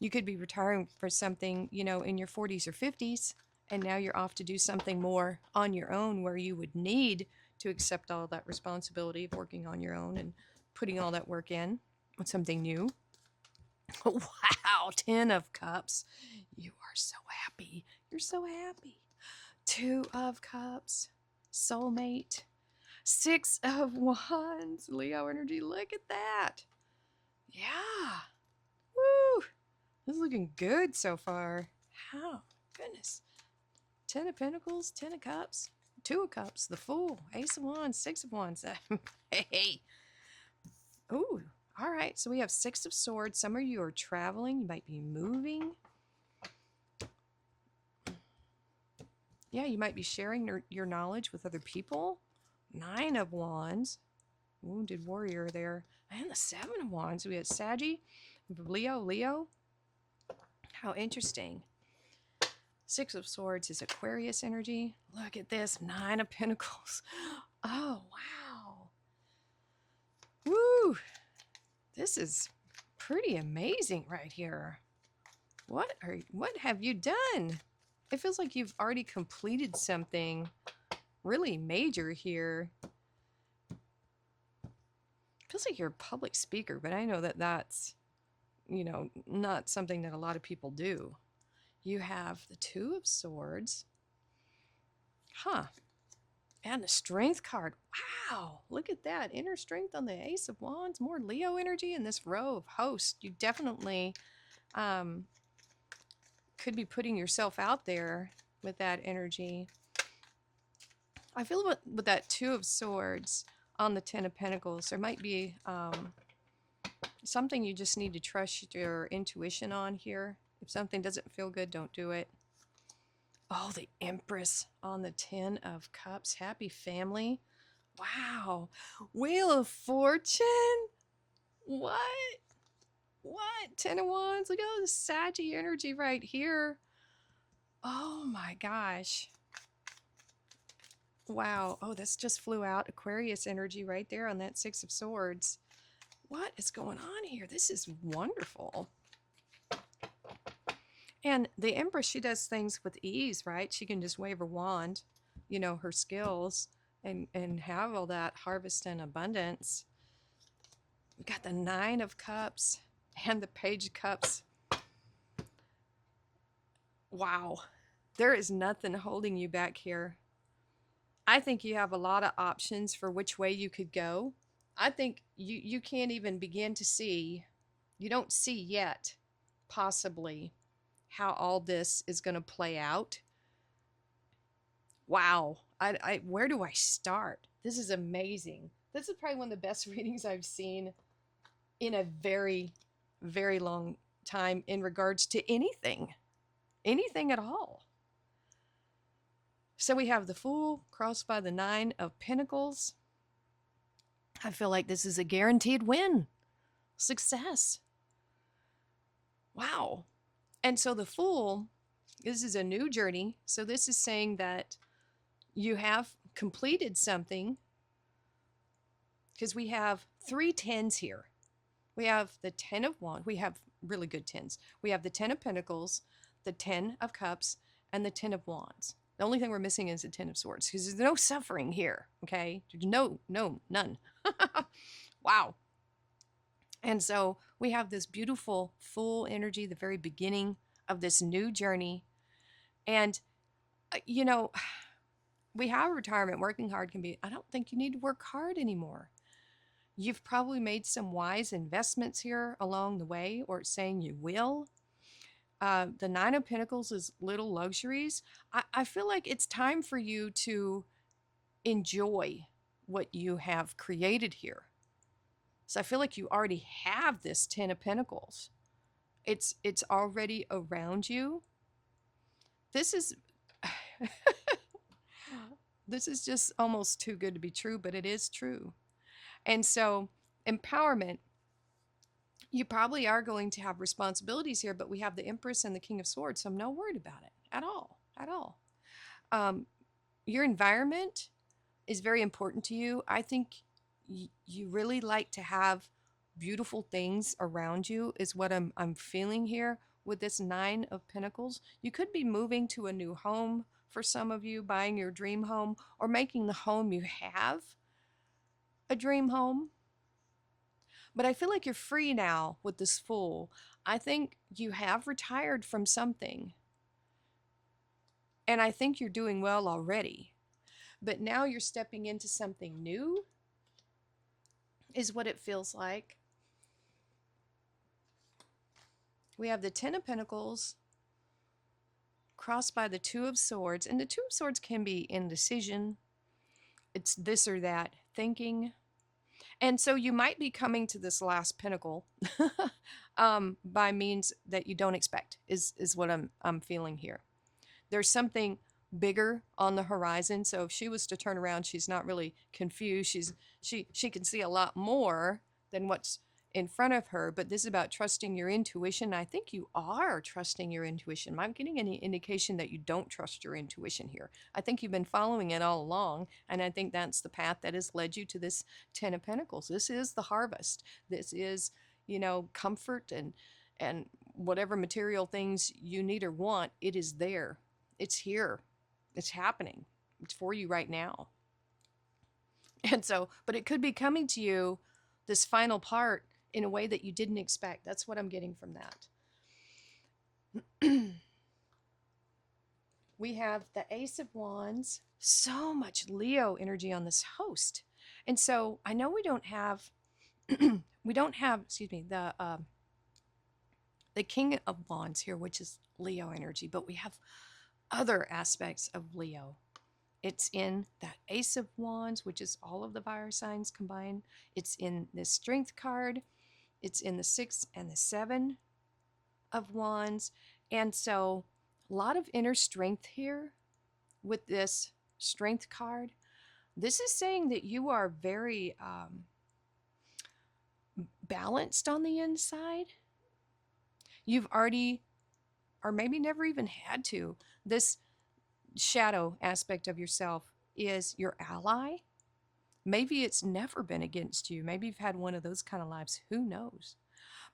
you could be retiring for something, you know, in your 40s or 50s. And now you're off to do something more on your own where you would need to accept all that responsibility of working on your own and putting all that work in with something new. Wow, 10 of Cups. You are so happy. You're so happy. 2 of Cups. Soulmate. 6 of Wands. Leo energy. Look at that. Yeah. Woo. This is looking good so far. Oh, goodness. 10 of Pentacles, 10 of Cups, 2 of Cups, the Fool, Ace of Wands, 6 of Wands. Hey. Ooh. All right. So we have 6 of Swords. Some of you are traveling. You might be moving. Yeah, you might be sharing your knowledge with other people. 9 of Wands. Wounded warrior there. And the 7 of Wands. We had Saggy, Leo. How interesting. 6 of Swords is Aquarius energy. Look at this. 9 of Pentacles. Oh, wow. Woo. This is pretty amazing right here. What have you done? It feels like you've already completed something really major here. Feels like you're a public speaker, but I know that that's, you know, not something that a lot of people do. You have the 2 of Swords. Huh. And the Strength card. Wow. Look at that. Inner strength on the Ace of Wands. More Leo energy in this row of hosts. You definitely could be putting yourself out there with that energy. I feel with that 2 of Swords on the 10 of Pentacles, there might be something you just need to trust your intuition on here. If something doesn't feel good, don't do it. Oh, the Empress on the 10 of Cups. Happy family. Wow. Wheel of Fortune. What? 10 of Wands. Look at the Saggy energy right here. Oh my gosh. Wow. Oh, this just flew out. Aquarius energy right there on that 6 of Swords. What is going on here? This is wonderful. And the Empress, she does things with ease, right? She can just wave her wand, her skills, and have all that harvest and abundance. We got the Nine of Cups and the Page of Cups. Wow. There is nothing holding you back here. I think you have a lot of options for which way you could go. I think you can't even begin to see, you don't see yet, possibly, how all this is going to play out. Wow. Where do I start? This is amazing. This is probably one of the best readings I've seen in a very, very long time in regards to anything at all. So we have the Fool crossed by the Nine of Pentacles. I feel like this is a guaranteed win. Success. Wow. And so the Fool, this is a new journey. So this is saying that you have completed something, because we have 3 tens here. We have the 10 of Wands. We have really good tens. We have the 10 of Pentacles, the 10 of Cups, and the 10 of Wands. The only thing we're missing is the 10 of Swords, because there's no suffering here, okay? None. Wow. And so we have this beautiful full energy, the very beginning of this new journey. And, we have retirement. Working hard can be, I don't think you need to work hard anymore. You've probably made some wise investments here along the way, or it's saying you will. The Nine of Pentacles is little luxuries. I feel like it's time for you to enjoy what you have created here. So I feel like you already have this 10 of Pentacles. It's already around you. This is this is just almost too good to be true, but it is true. And so empowerment, you probably are going to have responsibilities here, but we have the Empress and the King of Swords, so I'm not worried about it at all. Your environment is very important to you. I think you really like to have beautiful things around you, is what I'm feeling here with this Nine of Pentacles. You could be moving to a new home for some of you, buying your dream home, or making the home you have a dream home. But I feel like you're free now with this Fool. I think you have retired from something. And I think you're doing well already. But now you're stepping into something new, is what it feels like. We have the 10 of Pentacles crossed by the 2 of Swords. And the 2 of Swords can be indecision. It's this or that thinking. And so you might be coming to this last pinnacle by means that you don't expect, is what I'm feeling here. There's something bigger on the horizon. So if she was to turn around, she's not really confused. She can see a lot more than what's in front of her. But this is about trusting your intuition. I think you are trusting your intuition. I'm getting any indication that you don't trust your intuition here. I think you've been following it all along, and I think that's the path that has led you to this 10 of Pentacles. This is the harvest. This is, comfort and whatever material things you need or want. It is there. It's here. It's happening. It's for you right now. And so, but it could be coming to you, this final part, in a way that you didn't expect. That's what I'm getting from that. We have the Ace of Wands. So much Leo energy on this host. And so I know we don't have, excuse me, the King of Wands here, which is Leo energy, but we have other aspects of Leo. It's in that Ace of Wands, which is all of the fire signs combined. It's in this Strength card. It's in the 6 and the 7 of Wands. And so a lot of inner strength here with this Strength card. This is saying that you are very balanced on the inside. You've already, or maybe never even had to. This shadow aspect of yourself is your ally. Maybe it's never been against you. Maybe you've had one of those kind of lives. Who knows?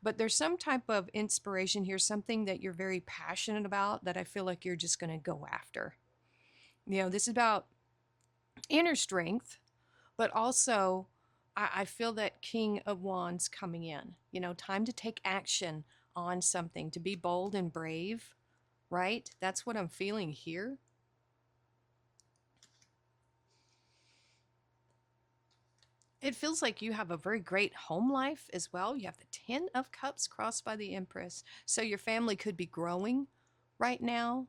But there's some type of inspiration here, something that you're very passionate about that I feel like you're just going to go after. This is about inner strength, but also I feel that King of Wands coming in, time to take action on something, to be bold and brave, right? That's what I'm feeling here. It feels like you have a very great home life as well. You have the 10 of Cups crossed by the Empress. So your family could be growing right now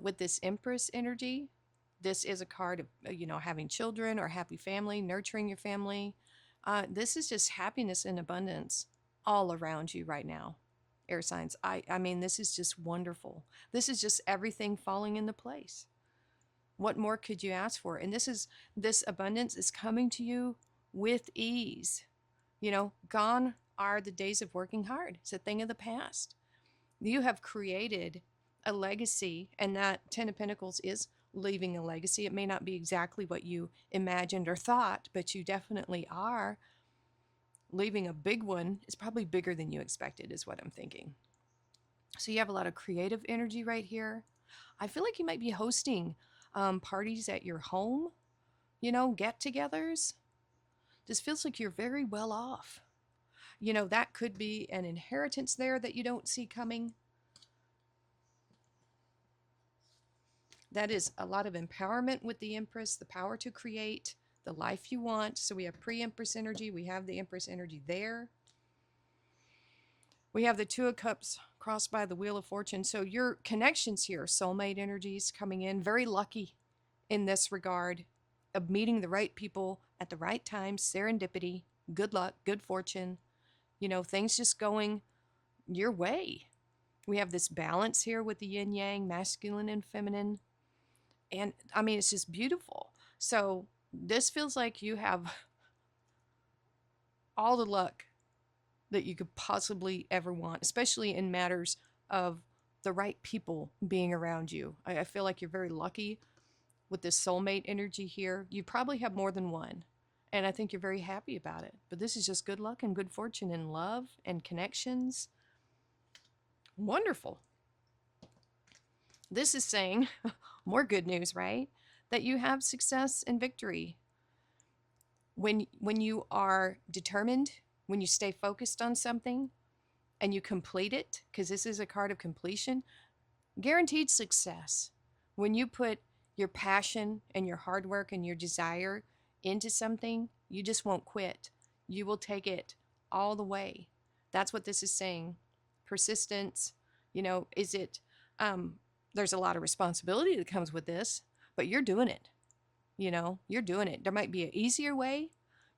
with this Empress energy. This is a card of, having children or happy family, nurturing your family. This is just happiness and abundance all around you right now, air signs. I mean, this is just wonderful. This is just everything falling into place. What more could you ask for? And this abundance is coming to you with ease. Gone are the days of working hard. It's a thing of the past. You have created a legacy, and that 10 of Pentacles is leaving a legacy. It may not be exactly what you imagined or thought, but you definitely are leaving a big one. It's probably bigger than you expected, is what I'm thinking. So you have a lot of creative energy right here. I feel like you might be hosting parties at your home, get-togethers. This feels like you're very well off. That could be an inheritance there that you don't see coming. That is a lot of empowerment with the Empress, the power to create the life you want. So we have pre-Empress energy. We have the Empress energy there. We have the Two of Cups crossed by the Wheel of Fortune. So your connections here, soulmate energies coming in, very lucky in this regard of meeting the right people at the right time, serendipity, good luck, good fortune, things just going your way. We have this balance here with the yin yang, masculine and feminine. And I mean, it's just beautiful. So this feels like you have all the luck that you could possibly ever want, especially in matters of the right people being around you. I feel like you're very lucky with this soulmate energy here. You probably have more than one, and I think you're very happy about it. But this is just good luck and good fortune in love and connections. Wonderful. This is saying more good news, right? That you have success and victory. When you are determined, when you stay focused on something and you complete it, because this is a card of completion, guaranteed success. When you put your passion and your hard work and your desire into something, you just won't quit. You will take it all the way. That's what this is saying. Persistence, is it, there's a lot of responsibility that comes with this, but you're doing it. You're doing it. There might be an easier way.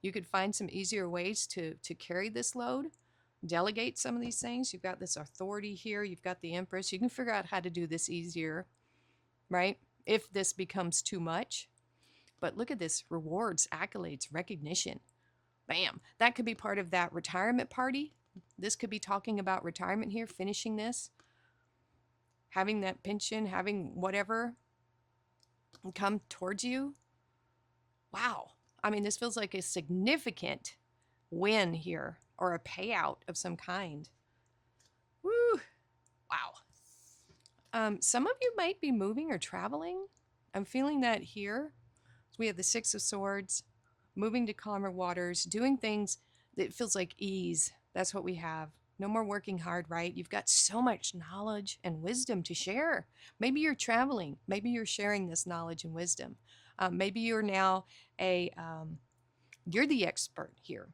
You could find some easier ways to carry this load, delegate some of these things. You've got this authority here. You've got the Empress. You can figure out how to do this easier, right? If this becomes too much. But look at this, rewards, accolades, recognition. Bam. That could be part of that retirement party. This could be talking about retirement here, finishing this, having that pension, having whatever come towards you. Wow. I mean, this feels like a significant win here, or a payout of some kind. Woo! Wow. Some of you might be moving or traveling. I'm feeling that here. So we have the Six of Swords, moving to calmer waters, doing things that feels like ease. That's what we have. No more working hard, right? You've got so much knowledge and wisdom to share. Maybe you're traveling. Maybe you're sharing this knowledge and wisdom. Maybe you're now you're the expert here.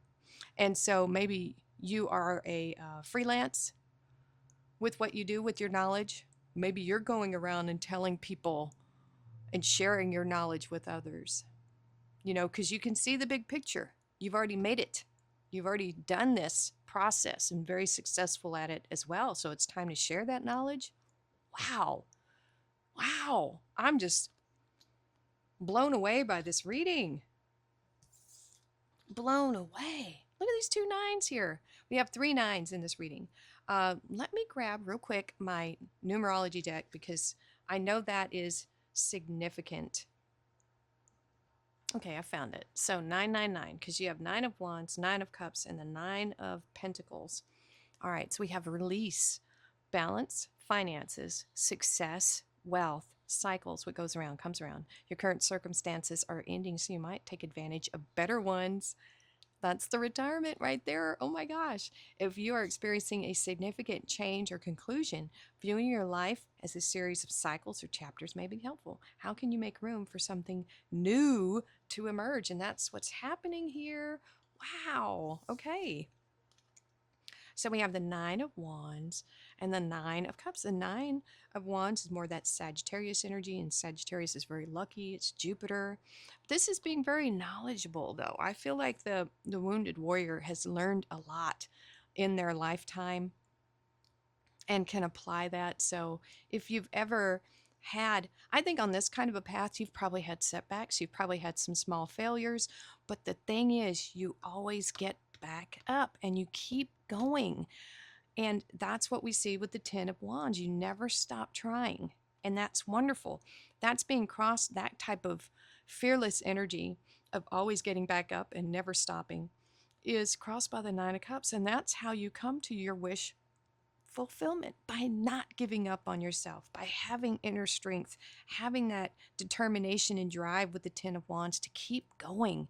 And so maybe you are a freelance with what you do with your knowledge. Maybe you're going around and telling people and sharing your knowledge with others, because you can see the big picture. You've already made it. You've already done this process and very successful at it as well. So it's time to share that knowledge. Wow. Wow. I'm just blown away by this reading. Blown away. Look at these 2 9s here. We have 3 9s in this reading. Let me grab real quick my numerology deck because I know that is significant. Okay, I found it. So 999, because you have Nine of Wands, Nine of Cups, and the Nine of Pentacles. All right, so we have release, balance, finances, success, wealth, cycles. What goes around comes around. Your current circumstances are ending, so you might take advantage of better ones. That's the retirement right there. Oh my gosh. If you are experiencing a significant change or conclusion, viewing your life as a series of cycles or chapters may be helpful. How can you make room for something new to emerge? And that's what's happening here. Wow. Okay. So we have the Nine of Wands and the Nine of Cups. The Nine of Wands is more that Sagittarius energy, and Sagittarius is very lucky. It's Jupiter. This is being very knowledgeable, though. I feel like the wounded warrior has learned a lot in their lifetime and can apply that. So if you've ever had, I think on this kind of a path, you've probably had setbacks, you've probably had some small failures, but the thing is, you always get back up and you keep going. And that's what we see with the Ten of Wands. You never stop trying. And that's wonderful. That's being crossed, that type of fearless energy of always getting back up and never stopping is crossed by the Nine of Cups. And that's how you come to your wish fulfillment, by not giving up on yourself, by having inner strength, having that determination and drive with the Ten of Wands to keep going.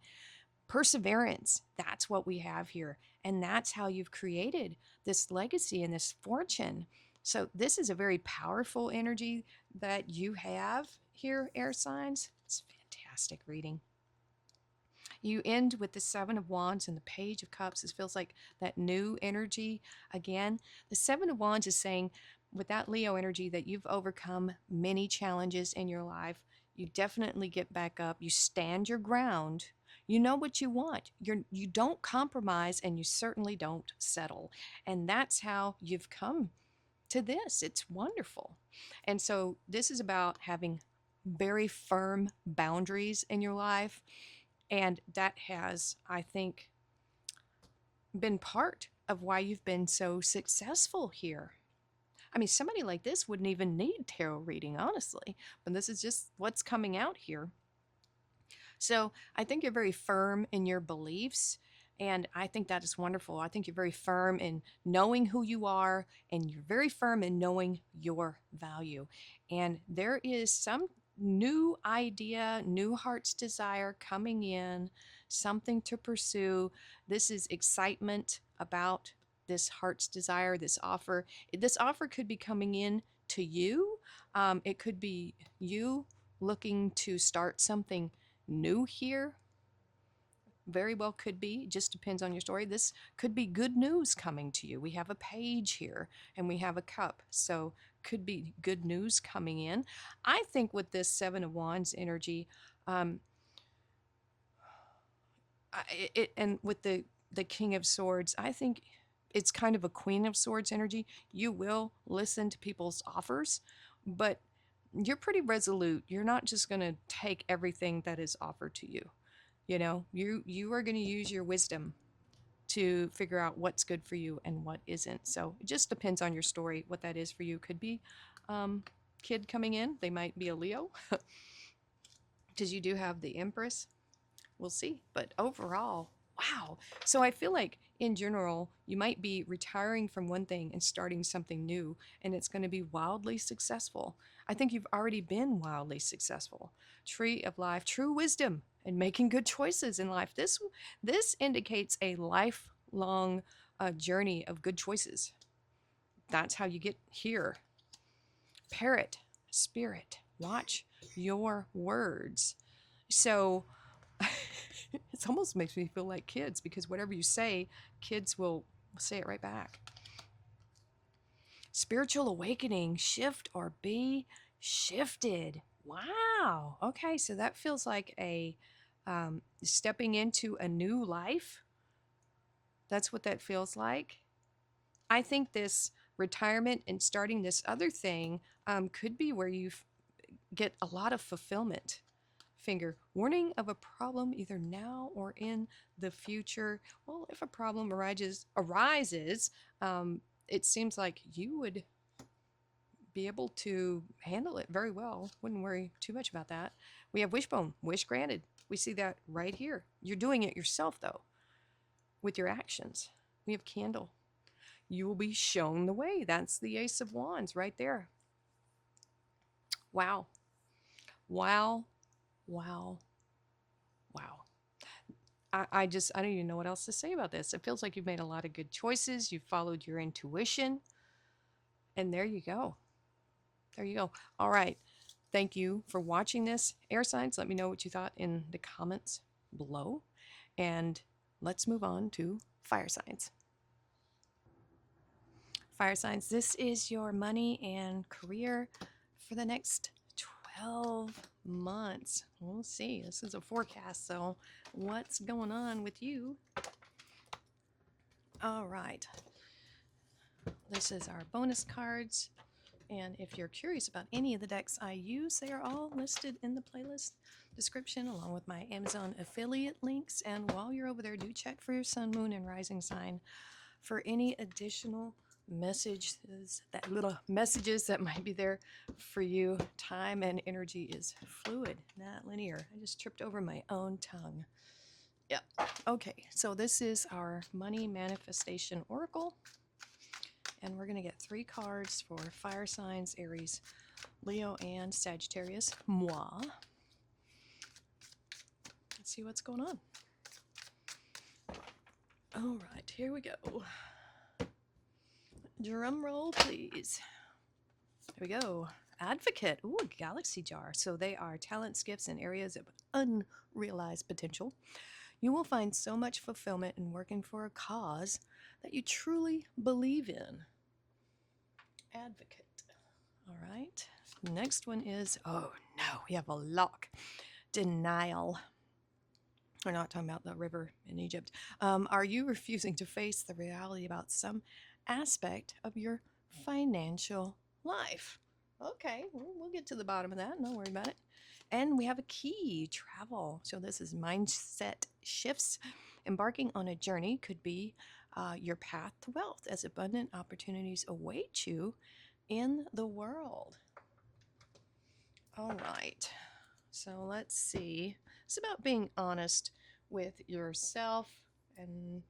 Perseverance, that's what we have here. And that's how you've created this legacy and this fortune. So, this is a very powerful energy that you have here, air signs. It's fantastic reading. You end with the Seven of Wands and the Page of Cups. It feels like that new energy again. The Seven of Wands is saying, with that Leo energy, that you've overcome many challenges in your life. You definitely get back up. You stand your ground. You know what you want. You don't compromise, and you certainly don't settle. And that's how you've come to this. It's wonderful. And so this is about having very firm boundaries in your life, and that has, I think, been part of why you've been so successful here. I mean, somebody like this wouldn't even need tarot reading, honestly, but this is just what's coming out here. So I think you're very firm in your beliefs, and I think that is wonderful. I think you're very firm in knowing who you are, and you're very firm in knowing your value. And there is some new idea, new heart's desire coming in, something to pursue. This is excitement about this heart's desire, this offer. This offer could be coming in to you. It could be you looking to start something new here. Very well could be. Just depends on your story. This could be good news coming to you. We have a page here and we have a cup. So could be good news coming in. I think with this Seven of Wands energy, and with the King of Swords, I think it's kind of a Queen of Swords energy. You will listen to people's offers, but you're pretty resolute. You're not just going to take everything that is offered to you. You know, you are going to use your wisdom to figure out what's good for you and what isn't. So it just depends on your story what that is for you. Could be kid coming in. They might be a Leo because you do have the Empress. We'll see. But overall, wow. So I feel like in general, you might be retiring from one thing and starting something new, and it's going to be wildly successful. I think you've already been wildly successful. Tree of Life, true wisdom, and making good choices in life. This indicates a lifelong journey of good choices. That's how you get here. Parrot, spirit, watch your words. So it almost makes me feel like kids, because whatever you say, kids will say it right back. Spiritual awakening, shift or be shifted. Wow. Okay, so that feels like a stepping into a new life. That's what that feels like. I think this retirement and starting this other thing could be where you get a lot of fulfillment. Finger, warning of a problem either now or in the future. Well, if a problem arises, it seems like you would be able to handle it very well. Wouldn't worry too much about that. We have wishbone, wish granted. We see that right here. You're doing it yourself, though, with your actions. We have candle. You will be shown the way. That's the Ace of Wands right there. Wow. Wow. Wow. Wow. I don't even know what else to say about this. It feels like you've made a lot of good choices. You've followed your intuition. And there you go. There you go. All right. Thank you for watching this. Air signs, let me know what you thought in the comments below. And let's move on to fire signs. Fire signs, this is your money and career for the next 12 months. We'll see. This is a forecast, so what's going on with you? All right. This is our bonus cards. And if you're curious about any of the decks I use, they are all listed in the playlist description along with my Amazon affiliate links. And while you're over there, do check for your sun, moon, and rising sign for any additional messages, that might be there for you. Time and energy is fluid, not linear. I just tripped over my own tongue. Yep. Okay, so this is our money manifestation oracle. And we're going to get 3 cards for fire signs, Aries, Leo, and Sagittarius. Moi. Let's see what's going on. All right, here we go. Drum roll, please. There we go. Advocate. Ooh, a galaxy jar. So they are talents, gifts, and areas of unrealized potential. You will find so much fulfillment in working for a cause that you truly believe in. Advocate. All right. Next one is, oh no, we have a lock. Denial. We're not talking about the river in Egypt. Are you refusing to face the reality about some aspect of your financial life? Okay, we'll get to the bottom of that. Don't worry about it. And we have a key, travel. So this is mindset shifts. Embarking on a journey could be your path to wealth as abundant opportunities await you in the world. All right. So let's see. It's about being honest with yourself and,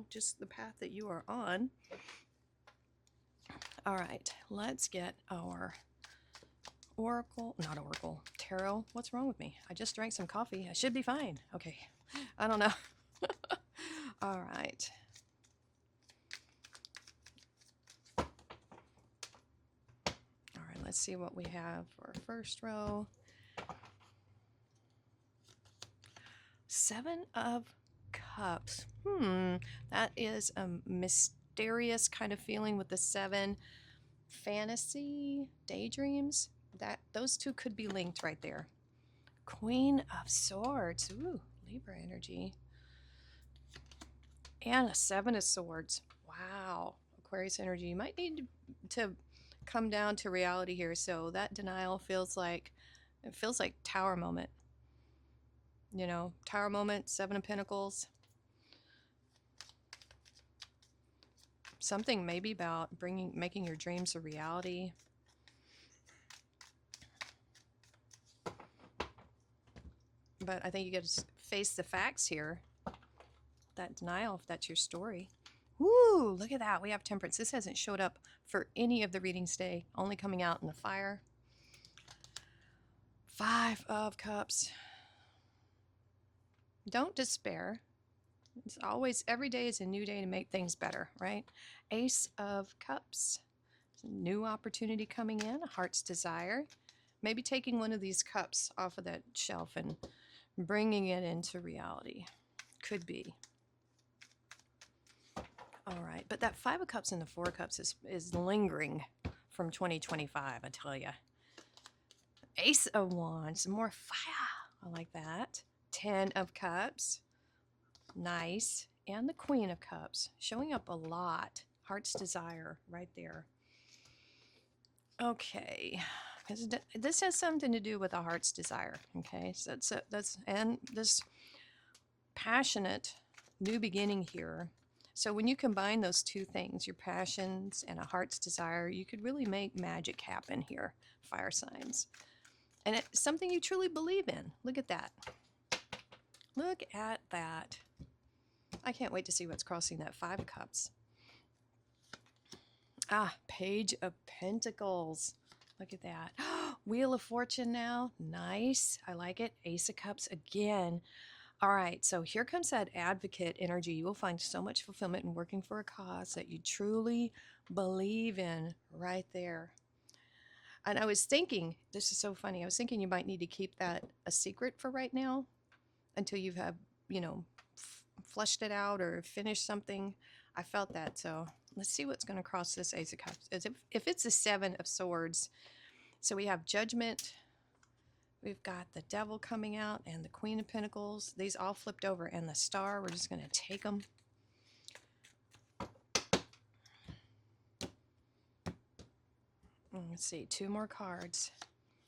just the path that you are on. All right. Let's get our tarot. What's wrong with me? I just drank some coffee. I should be fine. Okay. I don't know. All right. All right. Let's see what we have for our first row. 7 of Cups. That is a mysterious kind of feeling with the 7. Fantasy, daydreams. Those two could be linked right there. Queen of Swords. Ooh, Libra energy. And a 7 of Swords. Wow. Aquarius energy. You might need to come down to reality here. So that denial feels like Tower moment. Tower moment, 7 of Pentacles. Something maybe about making your dreams a reality. But I think you got to face the facts here. That denial, if that's your story. Woo, look at that. We have Temperance. This hasn't showed up for any of the readings today. Only coming out in the fire. 5 of Cups. Don't despair. It's always, every day is a new day to make things better, right? Ace of Cups. New opportunity coming in, a heart's desire. Maybe taking one of these cups off of that shelf and bringing it into reality. Could be. All right, but that 5 of Cups and the 4 of Cups is lingering from 2025, I tell you. Ace of Wands, more fire. I like that. 10 of Cups. Nice. And the Queen of Cups, showing up a lot. Heart's desire right there. Okay, because this has something to do with a heart's desire. Okay, so that's and this passionate new beginning here. So when you combine those two things, your passions and a heart's desire, you could really make magic happen here, fire signs. And it's something you truly believe in. Look at that. Look at that. I can't wait to see what's crossing that 5 of Cups. Ah, Page of Pentacles. Look at that. Wheel of Fortune now. Nice. I like it. Ace of Cups again. All right, so here comes that advocate energy. You will find so much fulfillment in working for a cause that you truly believe in right there. And I was thinking, this is so funny, I was thinking you might need to keep that a secret for right now until you have, you know, flushed it out or finished something. I felt that, so let's see what's going to cross this Ace of Cups. As if it's a 7 of Swords, so we have Judgment, we've got the Devil coming out, and the Queen of Pentacles. These all flipped over, and the Star. We're just going to take them. Let's see, 2 more cards.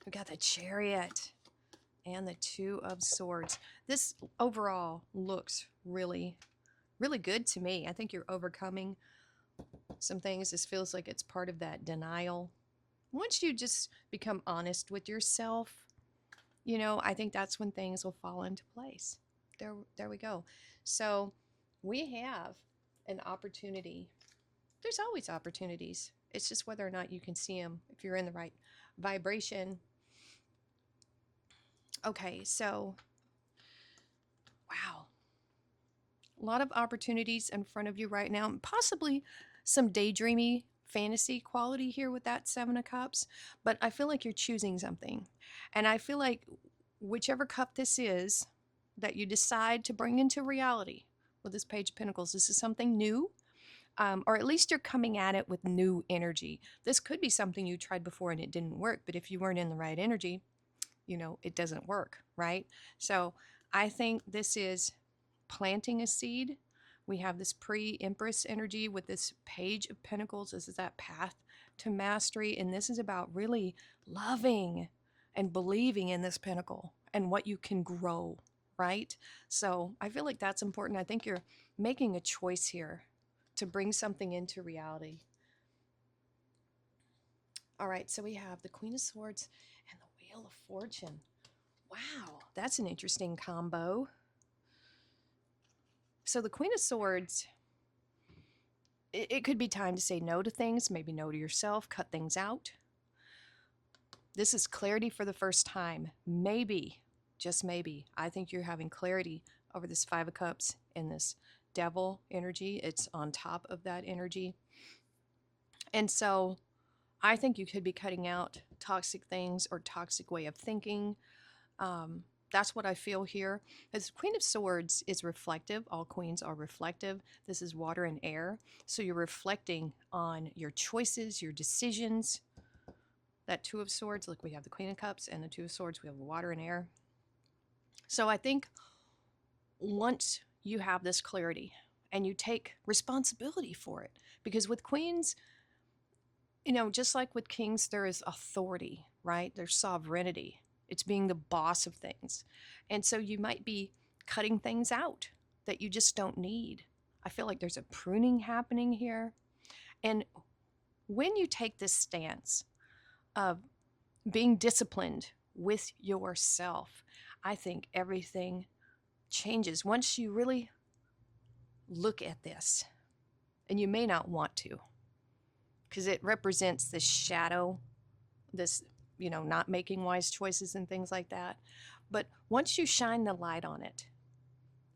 We've got the Chariot and the 2 of Swords. This overall looks really, really good to me. I think you're overcoming some things. This feels like it's part of that denial. Once you just become honest with yourself, you know, I think that's when things will fall into place. There we go. So we have an opportunity. There's always opportunities. It's just whether or not you can see them if you're in the right vibration. Okay, so wow. A lot of opportunities in front of you right now, and possibly some daydreamy fantasy quality here with that 7 of Cups, but I feel like you're choosing something. And I feel like whichever cup this is that you decide to bring into reality with this Page of Pentacles, this is something new, or at least you're coming at it with new energy. This could be something you tried before and it didn't work, but if you weren't in the right energy, you know, it doesn't work, right? So I think this is planting a seed. We have this pre-Empress energy with this Page of Pentacles. This is that path to mastery, and this is about really loving and believing in this pentacle and what you can grow, right? So I feel like that's important. I think you're making a choice here to bring something into reality. All right, so we have the Queen of Swords and the Wheel of Fortune. Wow, that's an interesting combo. So the Queen of Swords, it could be time to say no to things, maybe no to yourself, cut things out. This is clarity for the first time. Maybe, just maybe, I think you're having clarity over this 5 of Cups and this Devil energy. It's on top of that energy. And so I think you could be cutting out toxic things or toxic way of thinking. That's what I feel here. As Queen of Swords is reflective. All queens are reflective. This is water and air. So you're reflecting on your choices, your decisions. That 2 of Swords, look, we have the Queen of Cups and the 2 of Swords. We have water and air. So I think once you have this clarity and you take responsibility for it, because with queens, you know, just like with kings, there is authority, right? There's sovereignty. It's being the boss of things. And so you might be cutting things out that you just don't need. I feel like there's a pruning happening here. And when you take this stance of being disciplined with yourself, I think everything changes once you really look at this. And you may not want to, because it represents this shadow, this, you know, not making wise choices and things like that. But once you shine the light on it,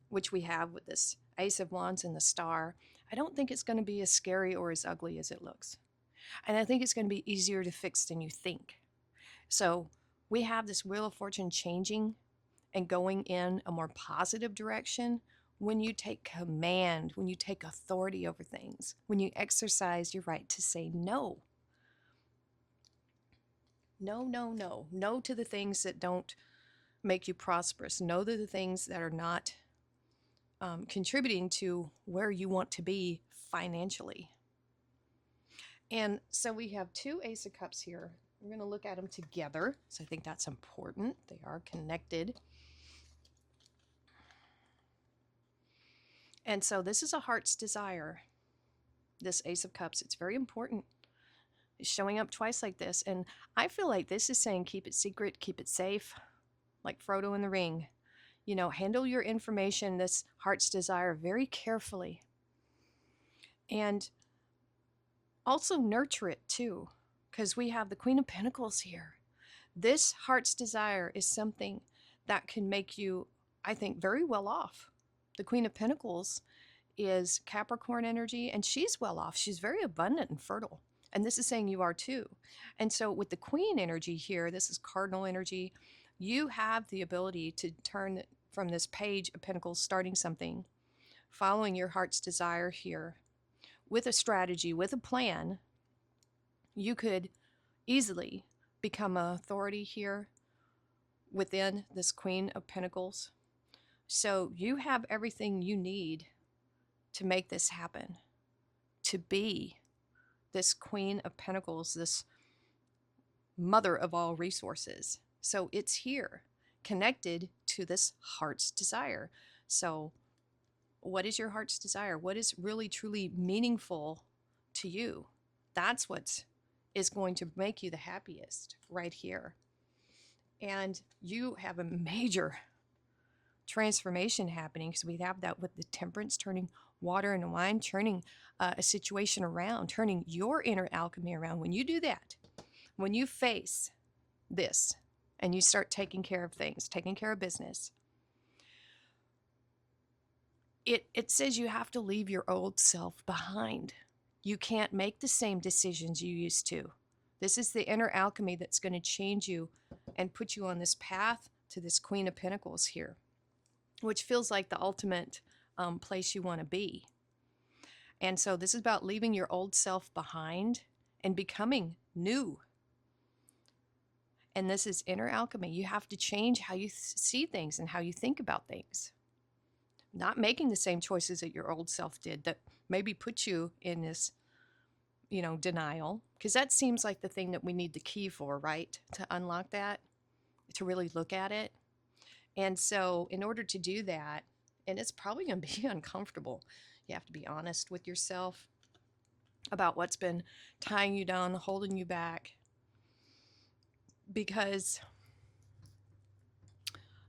which we have with this Ace of Wands and the Star, I don't think it's going to be as scary or as ugly as it looks. And I think it's going to be easier to fix than you think. So we have this Wheel of Fortune changing and going in a more positive direction when you take command, when you take authority over things, when you exercise your right to say no. No, no, no. No to the things that don't make you prosperous. No to the things that are not contributing to where you want to be financially. And so we have 2 Ace of Cups here. We're going to look at them together. So I think that's important. They are connected. And so this is a heart's desire. This Ace of Cups, it's very important. It's showing up twice like this. And I feel like this is saying keep it secret, keep it safe. Like Frodo in the ring. Handle your information, this heart's desire, very carefully. And also nurture it too, because we have the Queen of Pentacles here. This heart's desire is something that can make you, I think, very well off. The Queen of Pentacles is Capricorn energy, and she's well off. She's very abundant and fertile. And this is saying you are too. And so with the Queen energy here, this is cardinal energy, you have the ability to turn from this Page of Pentacles, starting something, following your heart's desire here, with a strategy, with a plan. You could easily become an authority here within this Queen of Pentacles. So you have everything you need to make this happen, to be this Queen of Pentacles, this mother of all resources. So it's here, connected to this heart's desire. So what is your heart's desire? What is really, truly meaningful to you? That's what is going to make you the happiest right here. And you have a major transformation happening, because we have that with the Temperance, turning water into wine, turning a situation around, turning your inner alchemy around. When you do that, when you face this and you start taking care of things, taking care of business, it says you have to leave your old self behind. You can't make the same decisions you used to. This is the inner alchemy that's going to change you and put you on this path to this Queen of Pentacles here, which feels like the ultimate place you want to be. And so this is about leaving your old self behind and becoming new. And this is inner alchemy. You have to change how you see things and how you think about things. Not making the same choices that your old self did that maybe put you in this, denial. Because that seems like the thing that we need the key for, right? To unlock that, to really look at it. And so in order to do that, and it's probably going to be uncomfortable, you have to be honest with yourself about what's been tying you down, holding you back. Because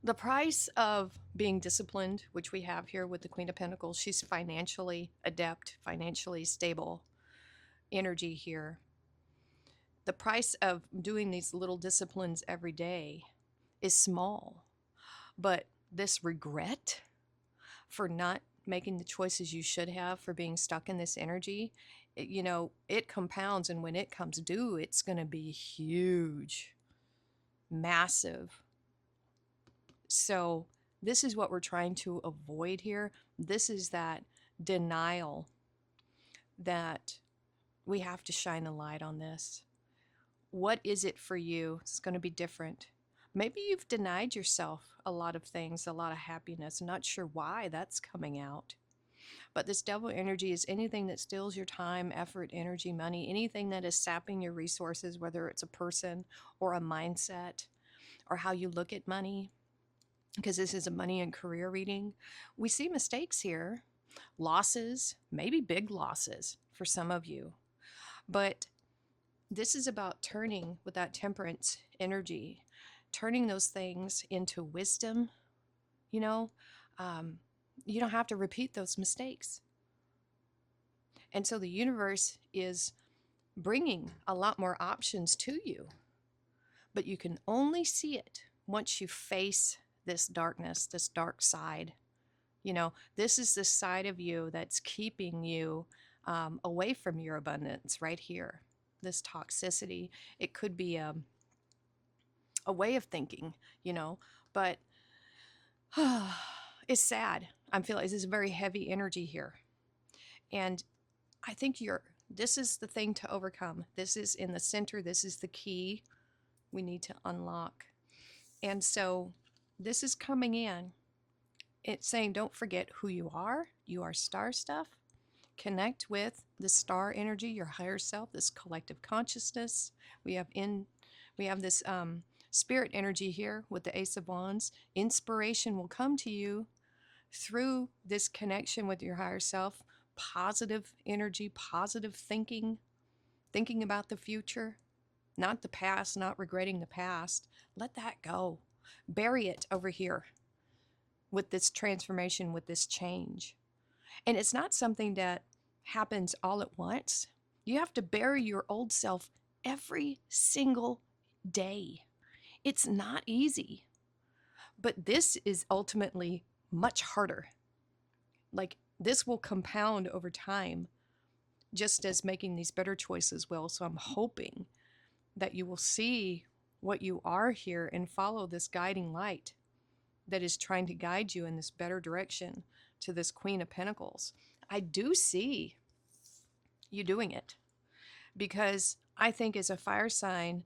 the price of being disciplined, which we have here with the Queen of Pentacles, she's financially adept, financially stable energy here. The price of doing these little disciplines every day is small. But this regret for not making the choices you should have, for being stuck in this energy, it compounds. And when it comes due, it's going to be huge, massive. So this is what we're trying to avoid here. This is that denial that we have to shine a light on this. What is it for you? It's going to be different. Maybe you've denied yourself a lot of things, a lot of happiness. I'm not sure why that's coming out. But this devil energy is anything that steals your time, effort, energy, money, anything that is sapping your resources, whether it's a person or a mindset or how you look at money. Because this is a money and career reading. We see mistakes here, losses, maybe big losses for some of you. But this is about turning with that Temperance energy, turning those things into wisdom. You don't have to repeat those mistakes. And so the universe is bringing a lot more options to you. But you can only see it once you face this darkness, this dark side. This is the side of you that's keeping you away from your abundance right here. This toxicity. It could be a way of thinking, but it's sad. I'm feeling this is a very heavy energy here. And I think this is the thing to overcome. This is in the center. This is the key we need to unlock. And so this is coming in. It's saying, don't forget who you are. You are star stuff. Connect with the star energy, your higher self, this collective consciousness. We have this spirit energy here with the Ace of Wands. Inspiration will come to you through this connection with your higher self. Positive energy, positive thinking about the future, not the past, not regretting the past. Let that go. Bury it over here. with this transformation, with this change. And it's not something that happens all at once. You have to bury your old self every single day. It's not easy, but this is ultimately much harder. Like, this will compound over time, just as making these better choices will. So I'm hoping that you will see what you are here and follow this guiding light that is trying to guide you in this better direction to this Queen of Pentacles. I do see you doing it, because I think as a fire sign,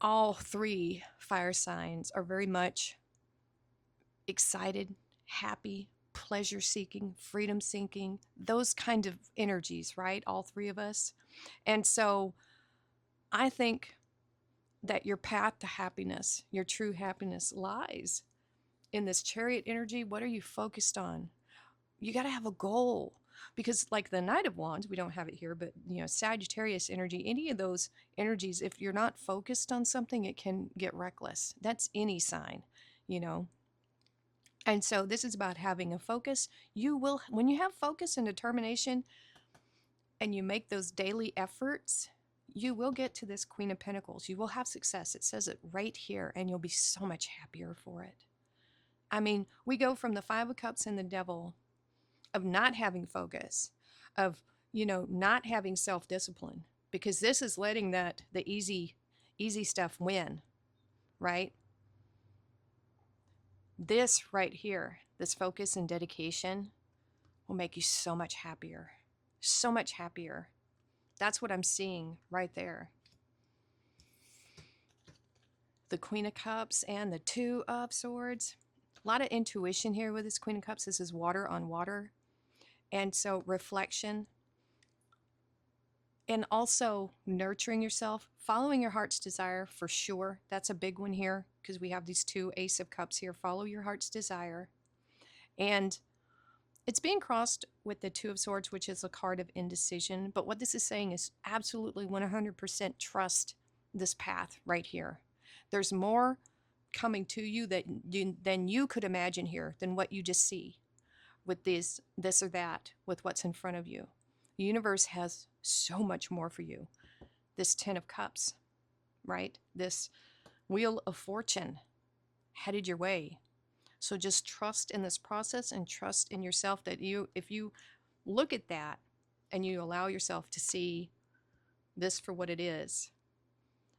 all three fire signs are very much excited, happy, pleasure seeking, freedom seeking, those kind of energies, right? All three of us. And so I think that your path to happiness, your true happiness, lies in this Chariot energy. What are you focused on? You got to have a goal, because like the Knight of Wands, we don't have it here, but Sagittarius energy, any of those energies, if you're not focused on something, it can get reckless. That's any sign, And so this is about having a focus. You will, when you have focus and determination and you make those daily efforts, you will get to this Queen of Pentacles. You will have success. It says it right here, and you'll be so much happier for it. I mean, we go from the Five of Cups and the Devil, of not having focus, of, not having self-discipline, because this is letting the easy stuff win, right? This right here, this focus and dedication will make you so much happier. So much happier. That's what I'm seeing right there. The Queen of Cups and the Two of Swords. A lot of intuition here with this Queen of Cups. This is water on water. And so reflection. And also nurturing yourself, following your heart's desire for sure. That's a big one here, because we have these two Ace of Cups here. Follow your heart's desire. And it's being crossed with the Two of Swords, which is a card of indecision. But what this is saying is absolutely 100% trust this path right here. There's more coming to you than you could imagine here, than what you just see with this or that, with what's in front of you. The universe has so much more for you. This Ten of Cups, right? This Wheel of Fortune headed your way. So just trust in this process and trust in yourself, that if you look at that and you allow yourself to see this for what it is,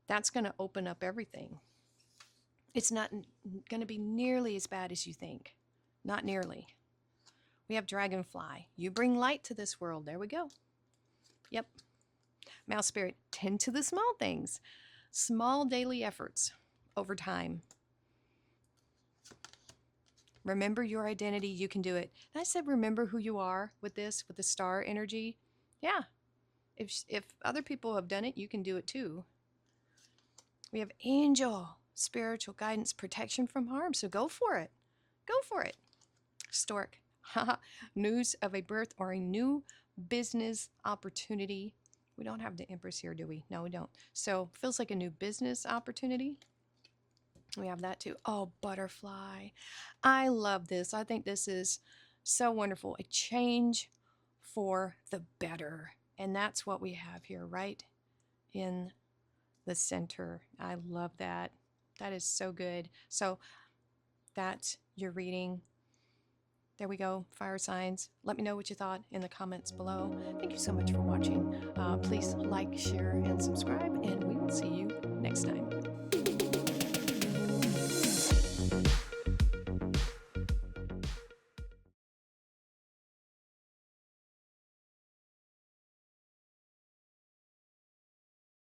that's going to open up everything. It's not going to be nearly as bad as you think. Not nearly. We have Dragonfly. You bring light to this world. There we go. Yep. Mouse Spirit, tend to the small things. Small daily efforts over time. Remember your identity. You can do it. And I said remember who you are with this, with the star energy. Yeah. If other people have done it, you can do it too. We have angel, spiritual guidance, protection from harm. So go for it. Go for it. Stork. News of a birth or a new business opportunity. We don't have the Empress here, do we? No, we don't. So feels like a new business opportunity. We have that too. Oh, butterfly. I love this. I think this is so wonderful. A change for the better. And that's what we have here, right in the center. I love that. That is so good. So that's your reading. There we go, fire signs. Let me know what you thought in the comments below. Thank you so much for watching. Please like, share, and subscribe, and we will see you next time.